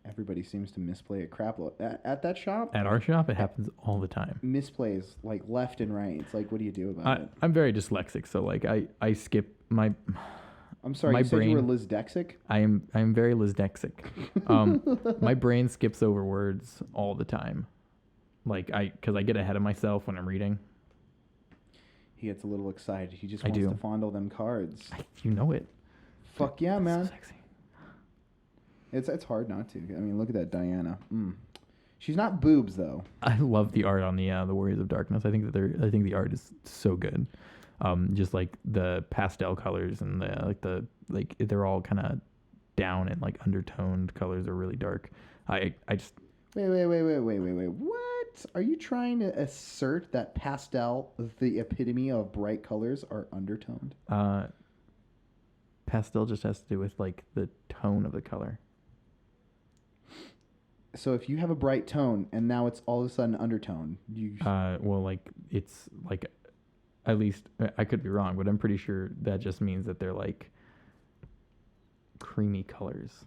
Speaker 1: everybody seems to misplay a crap load. At that shop?
Speaker 2: At our shop, it happens all the time.
Speaker 1: Misplays, like, left and right. It's like, what do you do about it?
Speaker 2: I'm very dyslexic, so, like, I skip my...
Speaker 1: I'm sorry,
Speaker 2: my
Speaker 1: you said
Speaker 2: brain,
Speaker 1: you were Lizdexic?
Speaker 2: I'm very Lizdexic. My brain skips over words all the time. Like, because I get ahead of myself when I'm reading.
Speaker 1: He gets a little excited. He just wants to fondle them cards.
Speaker 2: You know it.
Speaker 1: Fuck yeah, man.
Speaker 2: So sexy.
Speaker 1: It's hard not to. I mean, look at that Diana. She's not boobs though.
Speaker 2: I love the art on the Warriors of Darkness. I think the art is so good. Just like the pastel colors and they're all kind of down and like undertoned colors are really dark. I just
Speaker 1: wait. What? Are you trying to assert that pastel, the epitome of bright colors, are undertoned?
Speaker 2: Pastel just has to do with like the tone of the color.
Speaker 1: So if you have a bright tone and now it's all of a sudden undertone,
Speaker 2: well, like it's like, at least I could be wrong, but I'm pretty sure that just means that they're like creamy colors.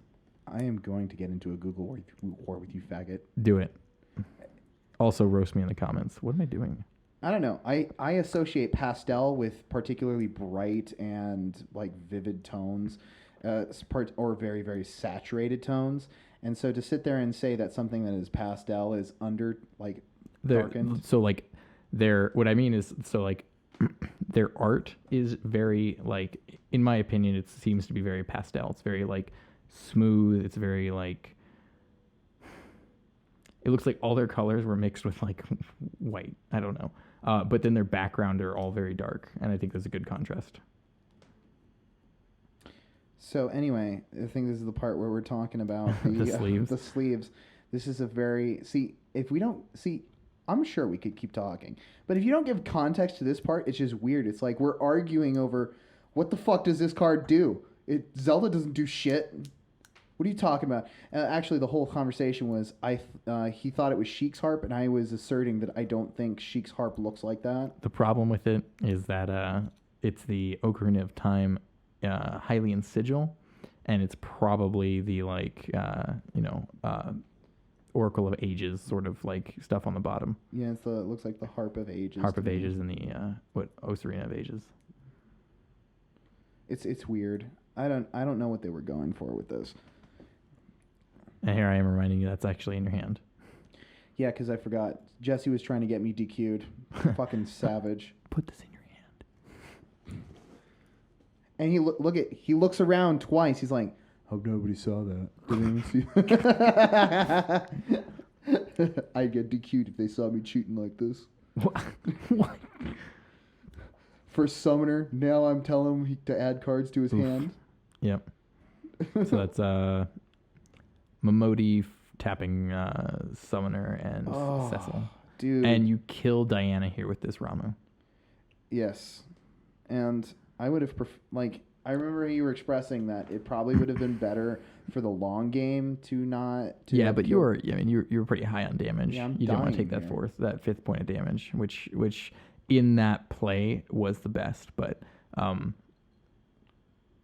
Speaker 1: I am going to get into a Google war with you, faggot.
Speaker 2: Do it. Also roast me in the comments. What am I doing?
Speaker 1: I don't know. I associate pastel with particularly bright and like vivid tones, or very, very saturated tones. And so to sit there and say that something that is pastel is darkened.
Speaker 2: So like what I mean is, so like their art is very like, in my opinion, it seems to be very pastel. It's very like smooth. It's very like, it looks like all their colors were mixed with like white. I don't know. But then their background are all very dark. And I think that's a good contrast.
Speaker 1: So anyway, I think this is the part where we're talking about
Speaker 2: the sleeves.
Speaker 1: The sleeves. This is a very... I'm sure we could keep talking. But if you don't give context to this part, it's just weird. It's like we're arguing over what the fuck does this card do? Zelda doesn't do shit. What are you talking about? Actually, the whole conversation was he thought it was Sheik's harp, and I was asserting that I don't think Sheik's harp looks like that.
Speaker 2: The problem with it is that it's the Ocarina of Time Hylian sigil, and it's probably the Oracle of Ages sort of like stuff on the bottom.
Speaker 1: Yeah, it looks like the Harp of Ages.
Speaker 2: Harp of Ages and the Ocarina of Ages.
Speaker 1: It's weird. I don't know what they were going for with this.
Speaker 2: And here I am reminding you that's actually in your hand.
Speaker 1: Yeah, because I forgot. Jesse was trying to get me DQ'd. Fucking savage.
Speaker 2: Put this in your hand.
Speaker 1: And he looks around twice. He's like, hope nobody saw that. Did anyone see? I'd get DQ'd if they saw me cheating like this.
Speaker 2: What?
Speaker 1: For summoner, now I'm telling him to add cards to his hand.
Speaker 2: Yep. So that's Momodi tapping summoner and Cecil.
Speaker 1: Dude.
Speaker 2: And you kill Diana here with this Ramu.
Speaker 1: Yes. And I would have I remember you were expressing that it probably would have been better for the long game to not.
Speaker 2: Yeah, but you were pretty high on damage.
Speaker 1: Yeah,
Speaker 2: you didn't want to take that that 5th point of damage, which in that play was the best. But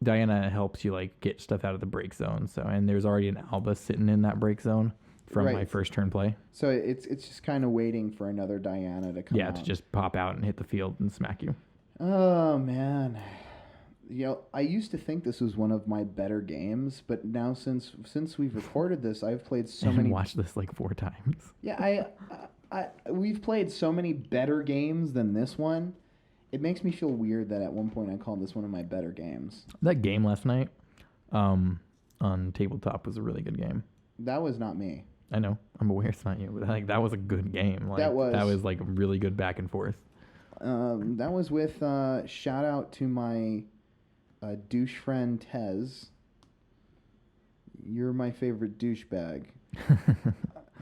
Speaker 2: Diana helps you like get stuff out of the break zone. So and there's already an Alba sitting in that break zone from my first turn play.
Speaker 1: So it's just kind of waiting for another Diana to come.
Speaker 2: Yeah, to just pop out and hit the field and smack you.
Speaker 1: Oh man. I used to think this was one of my better games, but now since we've recorded this, I've played so many.
Speaker 2: Watched this like 4 times.
Speaker 1: Yeah, we've played so many better games than this one. It makes me feel weird that at one point I called this one of my better games.
Speaker 2: That game last night, on tabletop was a really good game.
Speaker 1: That was not me.
Speaker 2: I know, I'm aware it's not you, but like that was a good game. Like, that was like really good back and forth.
Speaker 1: That was with shout out to my douche friend Tez. You're my favorite douchebag.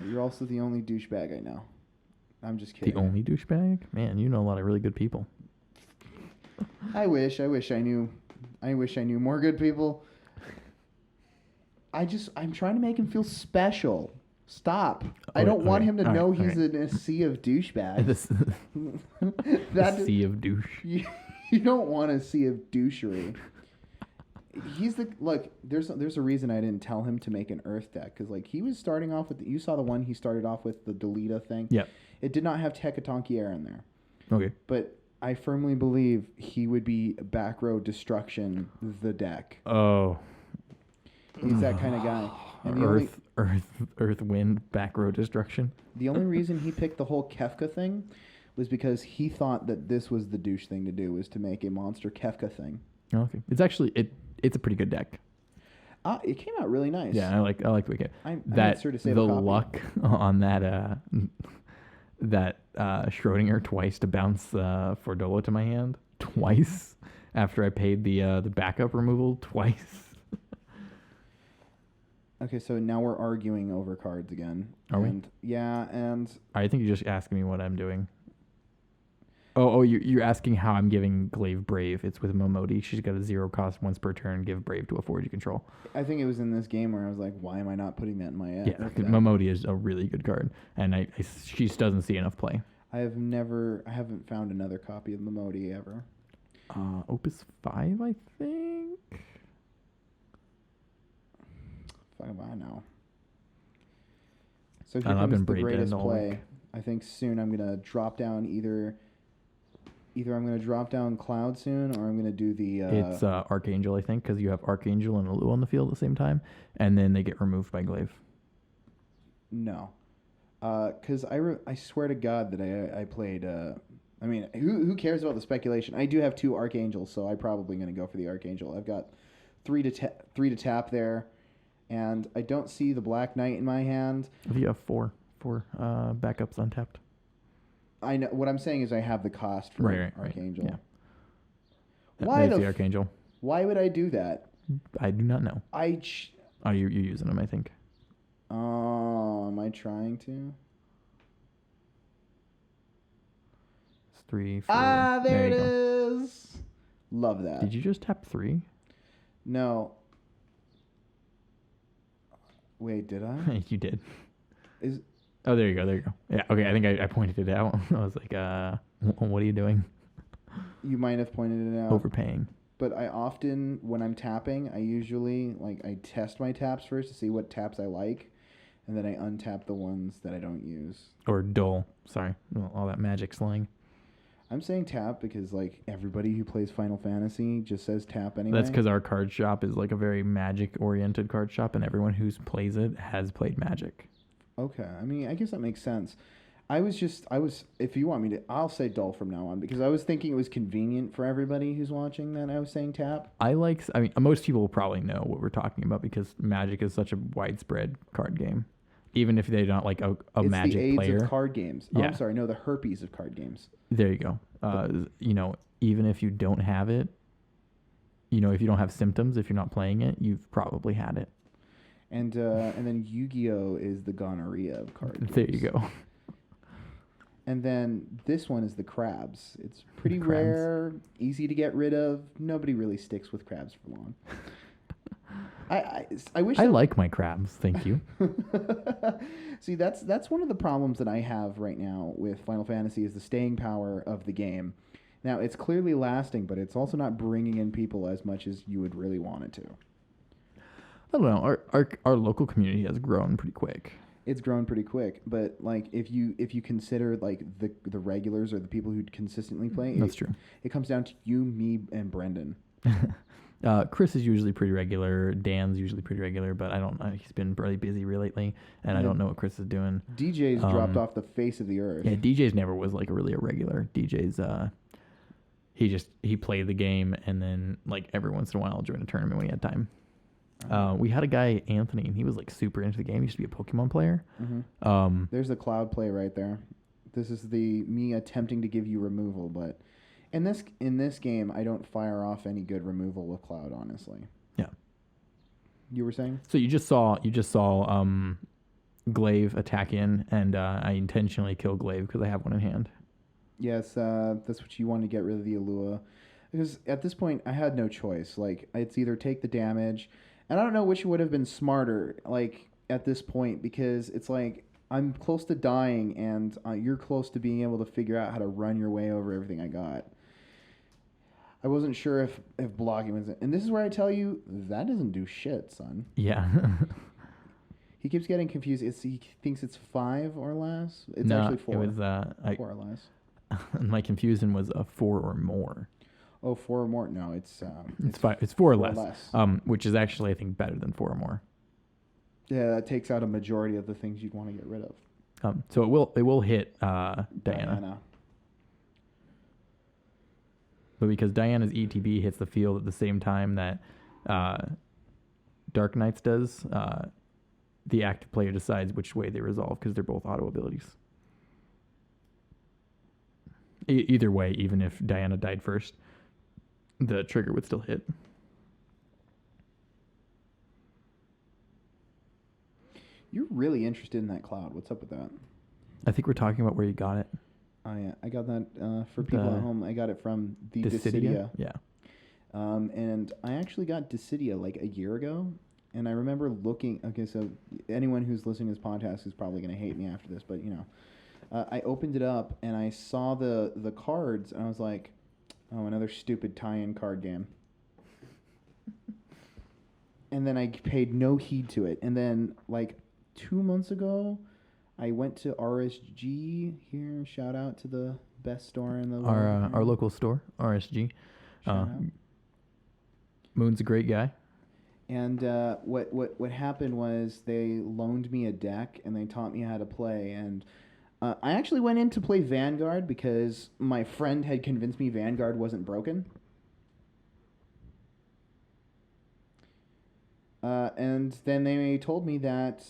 Speaker 1: You're also the only douchebag I know. I'm just kidding.
Speaker 2: The only douchebag? Man, you know a lot of really good people.
Speaker 1: I wish I knew more good people. I'm trying to make him feel special. Stop. I don't want him to know he's in a sea of douchebags.
Speaker 2: Sea of douche.
Speaker 1: You don't want a sea of douchery. There's a reason I didn't tell him to make an Earth deck, because like he was starting off with you saw the one he started off with, the Delita thing.
Speaker 2: Yep.
Speaker 1: It did not have Hecatonchi Air in there.
Speaker 2: Okay.
Speaker 1: But I firmly believe he would be back row destruction the deck.
Speaker 2: Oh.
Speaker 1: He's that kind of guy.
Speaker 2: And Earth, wind, back row destruction.
Speaker 1: The only reason he picked the whole Kefka thing was because he thought that this was the douche thing to do, was to make a monster Kefka thing.
Speaker 2: Okay. It's actually it's a pretty good deck.
Speaker 1: It came out really nice.
Speaker 2: Yeah, I like the way it
Speaker 1: I made sure to save
Speaker 2: the
Speaker 1: a copy.
Speaker 2: luck on that Schrodinger twice to bounce Fordolo to my hand twice after I paid the backup removal twice.
Speaker 1: Okay, so now we're arguing over cards again.
Speaker 2: Are we?
Speaker 1: Yeah, and
Speaker 2: I think you're just asking me what I'm doing. Oh, you're asking how I'm giving Glaive Brave. It's with Momodi. She's got a 0 cost once per turn. Give Brave to a forward you control.
Speaker 1: I think it was in this game where I was like, why am I not putting that in my
Speaker 2: Yeah, Momodi is a really good card, and she just doesn't see enough play.
Speaker 1: I haven't found another copy of Momodi ever.
Speaker 2: Opus 5, I think.
Speaker 1: Fuck if I know. So here comes the greatest play. I think soon I'm gonna drop down either I'm gonna drop down Cloud soon, or I'm gonna do the.
Speaker 2: It's Archangel, I think, because you have Archangel and Alu on the field at the same time, and then they get removed by Glaive.
Speaker 1: No, because I swear to God that I played. I mean, who cares about the speculation? I do have 2 Archangels, so I'm probably gonna go for the Archangel. I've got 3 to tap there, and I don't see the Black Knight in my hand.
Speaker 2: You have 4 backups untapped.
Speaker 1: I know what I'm saying is I have the cost for Archangel.
Speaker 2: Yeah.
Speaker 1: Why
Speaker 2: the Archangel?
Speaker 1: Why would I do that?
Speaker 2: I do not know. You're using them, I think.
Speaker 1: Oh, am I trying to?
Speaker 2: It's 3, 4.
Speaker 1: There it is. Love that.
Speaker 2: Did you just tap 3?
Speaker 1: No. Wait, did I?
Speaker 2: You did. Oh, there you go. Yeah, okay, I think I pointed it out. I was like, what are you doing?
Speaker 1: You might have pointed it out.
Speaker 2: Overpaying.
Speaker 1: But I often, when I'm tapping, I usually, I test my taps first to see what taps I like, and then I untap the ones that I don't use.
Speaker 2: Or dull. Sorry, all that magic slang.
Speaker 1: I'm saying tap because, everybody who plays Final Fantasy just says tap anyway.
Speaker 2: That's because our card shop is, a very magic-oriented card shop, and everyone who plays it has played Magic.
Speaker 1: Okay. I mean, I guess that makes sense. If you want me to, I'll say dull from now on because I was thinking it was convenient for everybody who's watching that I was saying tap.
Speaker 2: I mean, most people will probably know what we're talking about because Magic is such a widespread card game. Even if they're not like a
Speaker 1: It's
Speaker 2: Magic
Speaker 1: the AIDS
Speaker 2: player.
Speaker 1: of card games. Oh,
Speaker 2: Yeah.
Speaker 1: I'm sorry, no, the herpes of card games.
Speaker 2: There you go. Even if you don't have it, if you don't have symptoms, if you're not playing it, you've probably had it.
Speaker 1: And then Yu-Gi-Oh is the gonorrhea of card games.
Speaker 2: There you go.
Speaker 1: And then this one is the crabs. It's pretty
Speaker 2: Crabs.
Speaker 1: rare, easy to get rid of. Nobody really sticks with crabs for long. I wish
Speaker 2: I like my crabs, thank you.
Speaker 1: See, that's one of the problems that I have right now with Final Fantasy is the staying power of the game. Now, it's clearly lasting, but it's also not bringing in people as much as you would really want it to.
Speaker 2: I don't know. Our local community has grown pretty quick.
Speaker 1: It's grown pretty quick, but like if you consider like the regulars or the people who consistently play,
Speaker 2: That's true.
Speaker 1: It comes down to you, me, and Brendan.
Speaker 2: Chris is usually pretty regular. Dan's usually pretty regular, but I don't know. He's been really busy lately, and I don't know what Chris is doing.
Speaker 1: DJ's dropped off the face of the earth.
Speaker 2: Yeah, DJ's never was like really a regular. DJ's he played the game and then like every once in a while join a tournament when he had time. We had a guy, Anthony, and he was like super into the game. He used to be a Pokemon player.
Speaker 1: Mm-hmm. There's the cloud play right there. This is me attempting to give you removal, but in this game, I don't fire off any good removal with cloud, honestly.
Speaker 2: Yeah.
Speaker 1: You were saying?
Speaker 2: So you just saw Glaive attack in, and I intentionally kill Glaive because I have one in hand.
Speaker 1: Yes, that's what you want to get rid of the Alua. Because at this point, I had no choice. Like, it's either take the damage, and I don't know which would have been smarter, like, at this point, because it's like, I'm close to dying, and you're close to being able to figure out how to run your way over everything I got. I wasn't sure if blocking was... And this is where I tell you, that doesn't do shit, son.
Speaker 2: Yeah.
Speaker 1: He keeps getting confused. He thinks it's 5 or less. It's actually 4.
Speaker 2: It was
Speaker 1: 4 or less.
Speaker 2: My confusion was a 4 or more.
Speaker 1: Oh, 4 or more? No, it's
Speaker 2: 5. It's 4 or
Speaker 1: 4
Speaker 2: less. Which is actually I think better than 4 or more.
Speaker 1: Yeah, that takes out a majority of the things you'd want to get rid of.
Speaker 2: So it will hit Diana. But because Diana's ETB hits the field at the same time that Dark Knight's does, the active player decides which way they resolve because they're both auto abilities. Either way, even if Diana died first, the trigger would still hit.
Speaker 1: You're really interested in that cloud. What's up with that?
Speaker 2: I think we're talking about where you got it.
Speaker 1: Oh, yeah. I got that for people at home. I got it from the Dissidia.
Speaker 2: Yeah.
Speaker 1: And I actually got Dissidia like a year ago. And I remember looking... Okay, so anyone who's listening to this podcast is probably going to hate me after this, but, you know... I opened it up, and I saw the cards, and I was like, oh, another stupid tie-in card game. And then I paid no heed to it. And then, like, 2 months ago, I went to RSG here. Shout out to the best store in the world.
Speaker 2: Our local store, RSG. Moon's a great guy.
Speaker 1: And what happened was they loaned me a deck, and they taught me how to play, and... I actually went in to play Vanguard because my friend had convinced me Vanguard wasn't broken. And then they told me that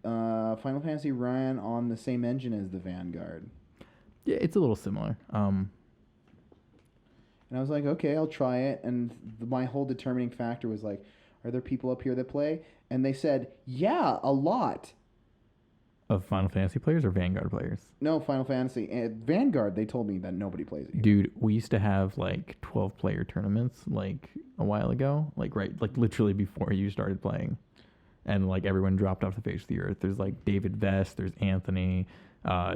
Speaker 1: Final Fantasy ran on the same engine as the Vanguard.
Speaker 2: Yeah, it's a little similar.
Speaker 1: And I was like, okay, I'll try it. And my whole determining factor was like, are there people up here that play? And they said, yeah, a lot.
Speaker 2: Of Final Fantasy players or Vanguard players?
Speaker 1: No, Final Fantasy. Vanguard, they told me that nobody plays it here.
Speaker 2: Dude, we used to have like 12-player tournaments like a while ago, like literally before you started playing. And like everyone dropped off the face of the earth. There's like David Vest, there's Anthony,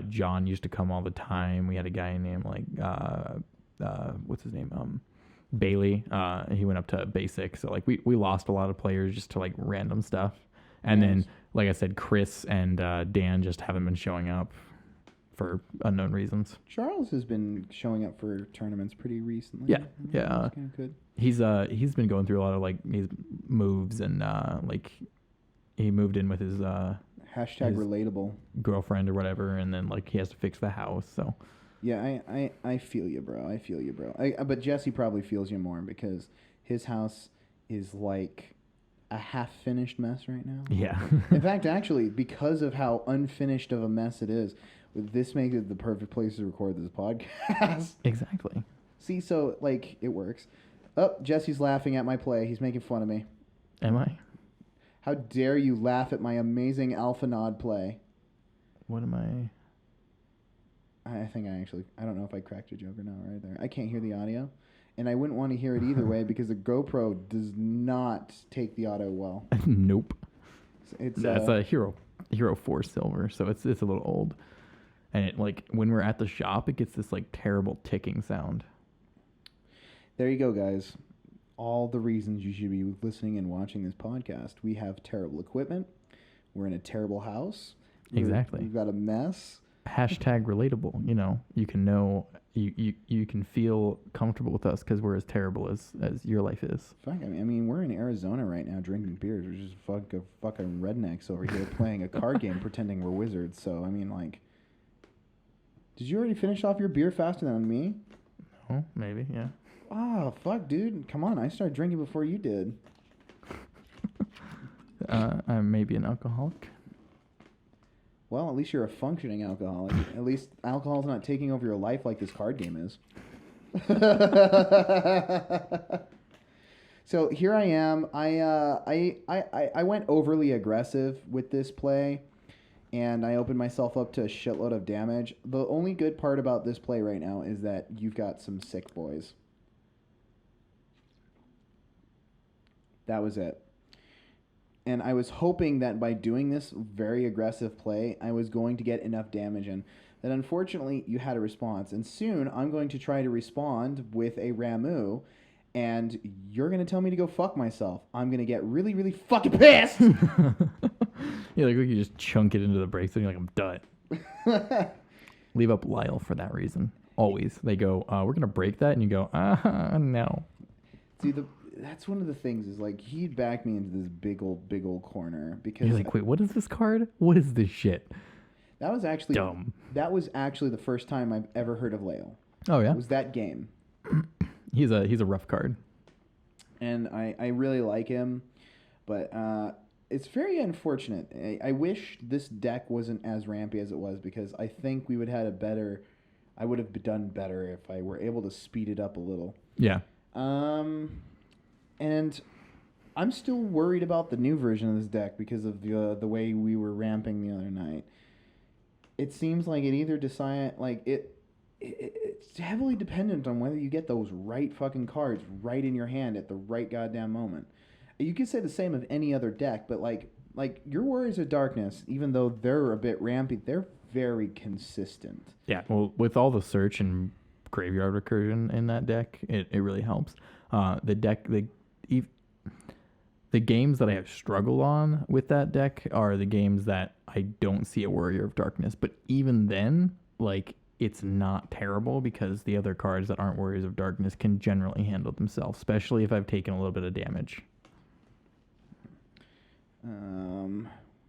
Speaker 2: John used to come all the time. We had a guy named like what's his name? Bailey. He went up to basic. So like we lost a lot of players just to like random stuff. And then, like I said, Chris and Dan just haven't been showing up for unknown reasons.
Speaker 1: Charles has been showing up for tournaments pretty recently.
Speaker 2: Yeah.
Speaker 1: That's kind of good.
Speaker 2: He's been going through a lot of like his moves and like he moved in with his
Speaker 1: Hashtag
Speaker 2: his
Speaker 1: relatable.
Speaker 2: girlfriend or whatever, and then like he has to fix the house. So
Speaker 1: Yeah, I feel you, bro. I feel you, bro. But Jesse probably feels you more because his house is like a half-finished mess right now.
Speaker 2: yeah.
Speaker 1: In fact, actually, because of how unfinished of a mess it is, this makes it the perfect place to record this podcast.
Speaker 2: Exactly.
Speaker 1: See, so like it works. Oh, Jesse's laughing at my play. He's making fun of me.
Speaker 2: Am I?
Speaker 1: How dare you laugh at my amazing Alpha Nod play?
Speaker 2: What am I?
Speaker 1: I think I don't know if I cracked a joke or not right there. I can't hear the audio, and I wouldn't want to hear it either way because the GoPro does not take the audio well.
Speaker 2: Nope.
Speaker 1: It's
Speaker 2: That's a Hero 4 Silver, so it's a little old. And it like when we're at the shop, it gets this like terrible ticking sound.
Speaker 1: There you go, guys. All the reasons you should be listening and watching this podcast. We have terrible equipment. We're in a terrible house.
Speaker 2: Exactly.
Speaker 1: We've got a mess.
Speaker 2: Hashtag relatable. You know, you can feel comfortable with us because we're as terrible as your life is.
Speaker 1: Fuck, I mean, we're in Arizona right now drinking beers. We're just fucking rednecks over here playing a card game pretending we're wizards. So, I mean, like, did you already finish off your beer faster than me?
Speaker 2: Oh, maybe, yeah.
Speaker 1: Oh, fuck, dude. Come on. I started drinking before you did.
Speaker 2: I'm maybe an alcoholic.
Speaker 1: Well, at least you're a functioning alcoholic. At least alcohol's not taking over your life like this card game is. So here I am. I went overly aggressive with this play, and I opened myself up to a shitload of damage. The only good part about this play right now is that you've got some sick boys. That was it. And I was hoping that by doing this very aggressive play, I was going to get enough damage in. That unfortunately, you had a response. And soon, I'm going to try to respond with a Ramu, and you're going to tell me to go fuck myself. I'm going to get really, really fucking pissed!
Speaker 2: Yeah, like you just chunk it into the brakes and you're like, I'm done. Leave up Lyle for that reason. Always. They go, we're going to break that, and you go, no.
Speaker 1: See, that's one of the things is like he'd back me into this big old corner because
Speaker 2: you're like, wait, what is this card? What is this shit?
Speaker 1: That was actually
Speaker 2: dumb.
Speaker 1: That was actually the first time I've ever heard of Leo.
Speaker 2: Oh yeah,
Speaker 1: it was that game.
Speaker 2: He's a rough card,
Speaker 1: and I really like him, but it's very unfortunate. I wish this deck wasn't as rampy as it was because I think I would have done better if I were able to speed it up a little.
Speaker 2: Yeah.
Speaker 1: And I'm still worried about the new version of this deck because of the way we were ramping the other night. It seems like it either it's heavily dependent on whether you get those right fucking cards right in your hand at the right goddamn moment. You could say the same of any other deck, but like your Warriors of Darkness, even though they're a bit rampy, they're very consistent.
Speaker 2: Yeah, well, with all the search and graveyard recursion in that deck, it really helps. The games that I have struggled on with that deck are the games that I don't see a Warrior of Darkness. But even then, like, it's not terrible because the other cards that aren't Warriors of Darkness can generally handle themselves, especially if I've taken a little bit of damage.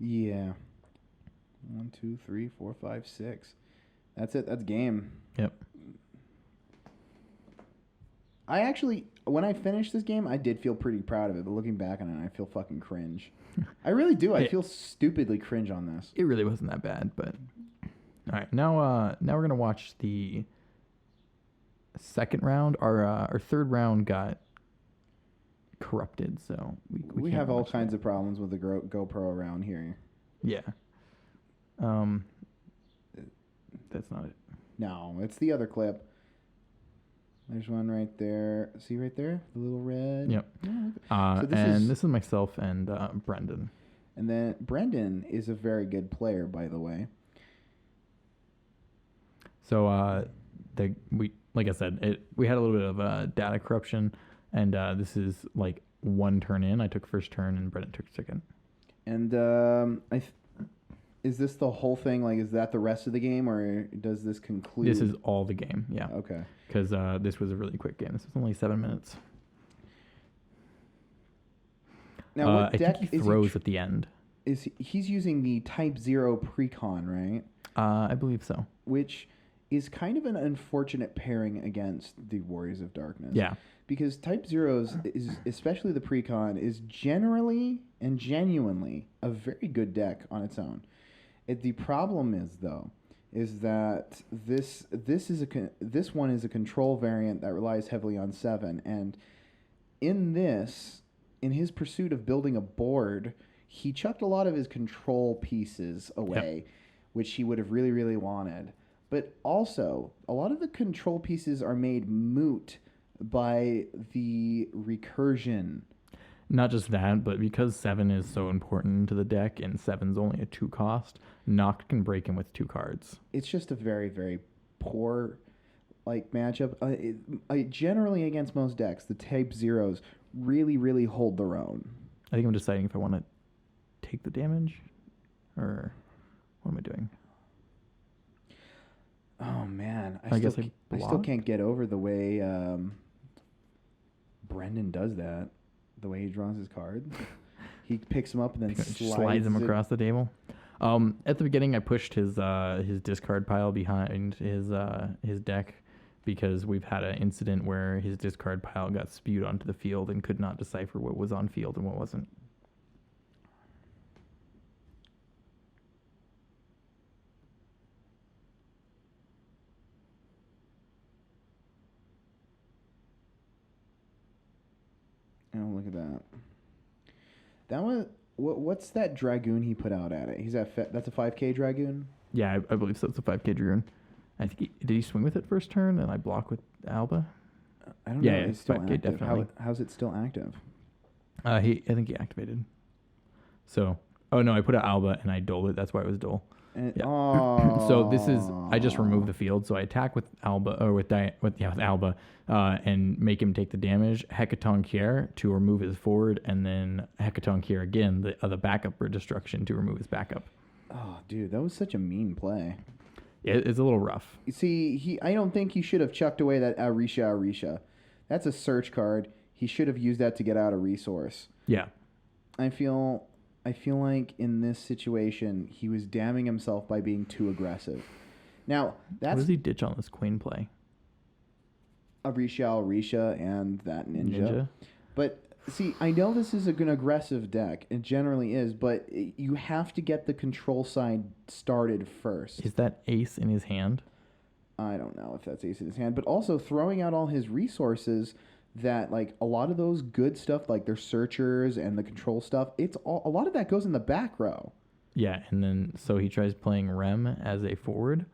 Speaker 1: Yeah. 1, 2, 3, 4, 5, 6. That's it. That's game.
Speaker 2: Yep.
Speaker 1: I actually, when I finished this game, I did feel pretty proud of it, but looking back on it, I feel fucking cringe. I really do. I feel stupidly cringe on this.
Speaker 2: It really wasn't that bad, but... All right, now we're going to watch the second round. Our third round got corrupted, so
Speaker 1: we have all kinds of problems with the GoPro around here.
Speaker 2: Yeah. That's not it.
Speaker 1: No, it's the other clip. There's one right there. See right there? The little red?
Speaker 2: Yep.
Speaker 1: Yeah, so
Speaker 2: this is myself and Brendan.
Speaker 1: And then Brendan is a very good player, by the way.
Speaker 2: So like I said, we had a little bit of data corruption, and this is like one turn in. I took first turn, and Brendan took second.
Speaker 1: And is this the whole thing? Like, is that the rest of the game, or does this conclude?
Speaker 2: This is all the game, yeah.
Speaker 1: Okay.
Speaker 2: Because this was a really quick game. This was only 7 minutes.
Speaker 1: Now, what
Speaker 2: I
Speaker 1: deck
Speaker 2: think he throws at the end.
Speaker 1: he's using the Type 0 Precon, right?
Speaker 2: I believe so.
Speaker 1: Which is kind of an unfortunate pairing against the Warriors of Darkness.
Speaker 2: Yeah.
Speaker 1: Because Type Zeros is, especially the Precon, is generally and genuinely a very good deck on its own. The problem is though, is that this one is a control variant that relies heavily on 7, and in his pursuit of building a board, he chucked a lot of his control pieces away, which he would have really, really wanted. But also, a lot of the control pieces are made moot by the recursion.
Speaker 2: Not just that, but because 7 is so important to the deck and 7's only a 2 cost, Noct can break him with 2 cards.
Speaker 1: It's just a very, very poor matchup. Generally against most decks, the Type Zeros really, really hold their own.
Speaker 2: I think I'm deciding if I want to take the damage or what am I doing?
Speaker 1: Oh man,
Speaker 2: I
Speaker 1: still can't get over the way Brendan does that. The way he draws his cards, he picks them up and then
Speaker 2: slides them across the table. At the beginning, I pushed his discard pile behind his deck because we've had an incident where his discard pile got spewed onto the field and could not decipher what was on field and what wasn't.
Speaker 1: Oh, look at that. That one. What's that Dragoon he put out at it? That's a 5K Dragoon?
Speaker 2: Yeah, I believe so. It's a 5K Dragoon. I think did he swing with it first turn and I block with Alba?
Speaker 1: I don't know. It's still
Speaker 2: 5K,
Speaker 1: active.
Speaker 2: definitely.
Speaker 1: How's it still active?
Speaker 2: I think he activated. So, oh no, I put out Alba and I doled it. That's why it was dull. Yeah. So this is I just removed the field. So I attack with Alba or with Alba, and make him take the damage. Hecatoncheir to remove his forward, and then Hecatoncheir again, the backup for destruction to remove his backup.
Speaker 1: Oh, dude, that was such a mean play.
Speaker 2: Yeah, it's a little rough.
Speaker 1: See, I don't think he should have chucked away that Arisha. That's a search card. He should have used that to get out a resource.
Speaker 2: Yeah.
Speaker 1: I feel like in this situation, he was damning himself by being too aggressive. Now,
Speaker 2: what does he ditch on this queen play?
Speaker 1: Arisha, and that ninja. But see, I know this is an aggressive deck. It generally is, but you have to get the control side started first.
Speaker 2: Is that ace in his hand?
Speaker 1: I don't know if that's ace in his hand, but also throwing out all his resources. That a lot of those good stuff, like their searchers and the control stuff, a lot of that goes in the back row.
Speaker 2: Yeah, and then so he tries playing Rem as a forward.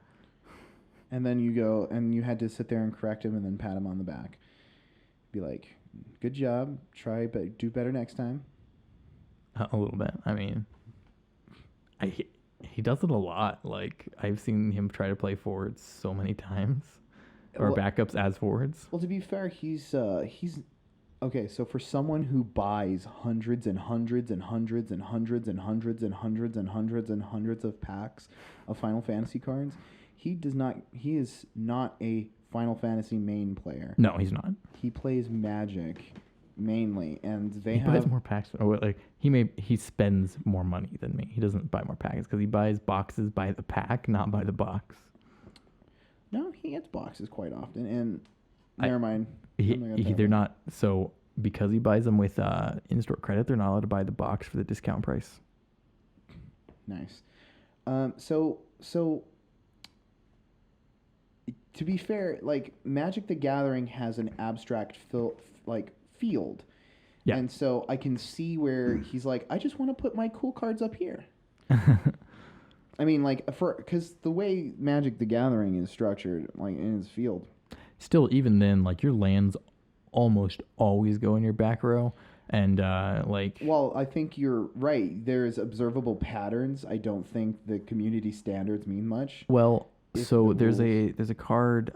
Speaker 1: And then you go and you had to sit there and correct him and then pat him on the back. Be like, good job, try, but do better next time.
Speaker 2: A little bit. I mean, he does it a lot. I've seen him try to play forwards so many times. Or backups as forwards.
Speaker 1: Well, to be fair, he's okay. So for someone who buys hundreds and hundreds and hundreds and hundreds and hundreds and hundreds and hundreds and hundreds of packs of Final Fantasy cards, he is not a Final Fantasy main player.
Speaker 2: No, he's not.
Speaker 1: He plays Magic mainly, and he
Speaker 2: buys more packs. Or he spends more money than me. He doesn't buy more packs because he buys boxes by the pack, not by the box.
Speaker 1: No, he gets boxes quite often, and never mind.
Speaker 2: They're not, so because he buys them with in-store credit, they're not allowed to buy the box for the discount price.
Speaker 1: Nice. So to be fair, Magic the Gathering has an abstract field.
Speaker 2: Yeah.
Speaker 1: And so I can see where he's like, I just want to put my cool cards up here. I mean, because the way Magic the Gathering is structured, in his field.
Speaker 2: Still, even then, your lands almost always go in your back row, and
Speaker 1: Well, I think you're right. There's observable patterns. I don't think the community standards mean much.
Speaker 2: Well, so there's a card,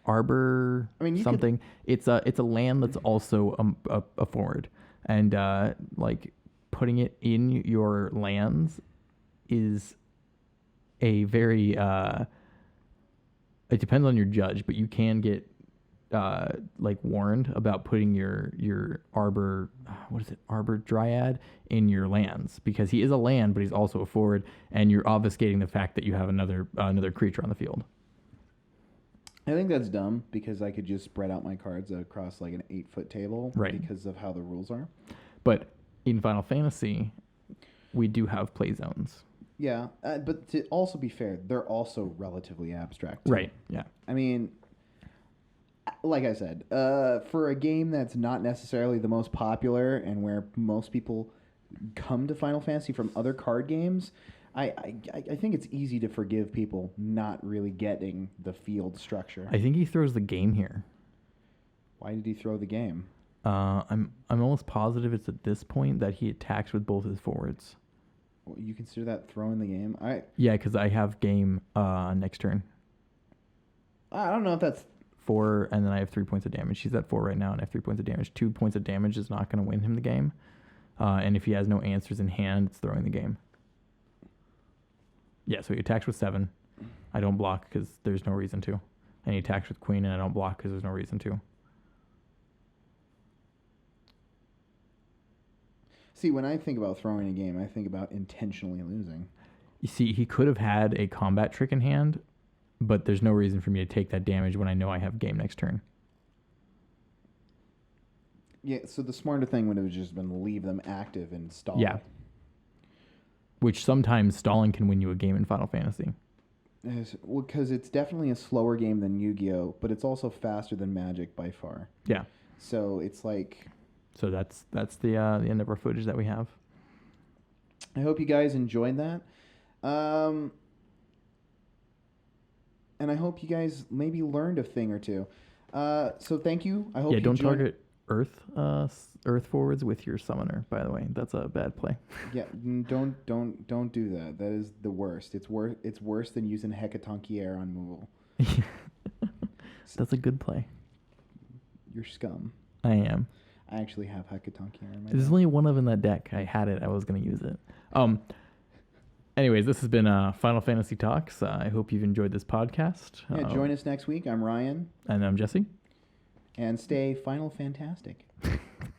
Speaker 2: Arbor.
Speaker 1: I mean,
Speaker 2: something. It's a land that's also a forward, and putting it in your lands is a very it depends on your judge, but you can get like warned about putting your arbor, arbor dryad in your lands, because he is a land, but he's also a forward, and you're obfuscating the fact that you have another creature on the field.
Speaker 1: I think that's dumb because I could just spread out my cards across like an 8-foot table,
Speaker 2: right?
Speaker 1: Because of how the rules are.
Speaker 2: But in Final Fantasy, we do have play zones.
Speaker 1: Yeah, but to also be fair, they're also relatively abstract, too.
Speaker 2: Right? Yeah.
Speaker 1: I mean, like I said, for a game that's not necessarily the most popular and where most people come to Final Fantasy from other card games, I think it's easy to forgive people not really getting the field structure.
Speaker 2: I think he throws the game here.
Speaker 1: Why did he throw the game?
Speaker 2: I'm almost positive it's at this point that he attacks with both his forwards.
Speaker 1: You consider that throwing the game?
Speaker 2: Yeah, because I have game next turn.
Speaker 1: I don't know if that's
Speaker 2: 4, and then I have 3 points of damage. He's at 4 right now, and I have 3 points of damage. 2 points of damage is not going to win him the game. And if he has no answers in hand, it's throwing the game. Yeah, so he attacks with 7. I don't block because there's no reason to. And he attacks with queen, and I don't block because there's no reason to.
Speaker 1: See, when I think about throwing a game, I think about intentionally losing.
Speaker 2: You see, he could have had a combat trick in hand, but there's no reason for me to take that damage when I know I have game next turn.
Speaker 1: Yeah, so the smarter thing would have just been leave them active and stall.
Speaker 2: Yeah. Which sometimes stalling can win you a game in Final Fantasy.
Speaker 1: Well, because it's definitely a slower game than Yu-Gi-Oh, but it's also faster than Magic by far.
Speaker 2: Yeah.
Speaker 1: So it's like...
Speaker 2: So that's the end of our footage that we have.
Speaker 1: I hope you guys enjoyed that. And I hope you guys maybe learned a thing or two. So thank you. I hope you
Speaker 2: don't target Earth forwards with your summoner, by the way. That's a bad play.
Speaker 1: Yeah, don't do that. That is the worst. It's worse than using Hecatonchi Air on Moogle.
Speaker 2: That's a good play.
Speaker 1: You're scum.
Speaker 2: I am.
Speaker 1: I actually have Hecatonchi Air in my
Speaker 2: There's
Speaker 1: deck.
Speaker 2: only one of in that deck. I had it. I was going to use it. Anyways, this has been Final Fantasy Talks. I hope you've enjoyed this podcast.
Speaker 1: Yeah, join us next week. I'm Ryan.
Speaker 2: And I'm Jesse.
Speaker 1: And stay Final Fantastic.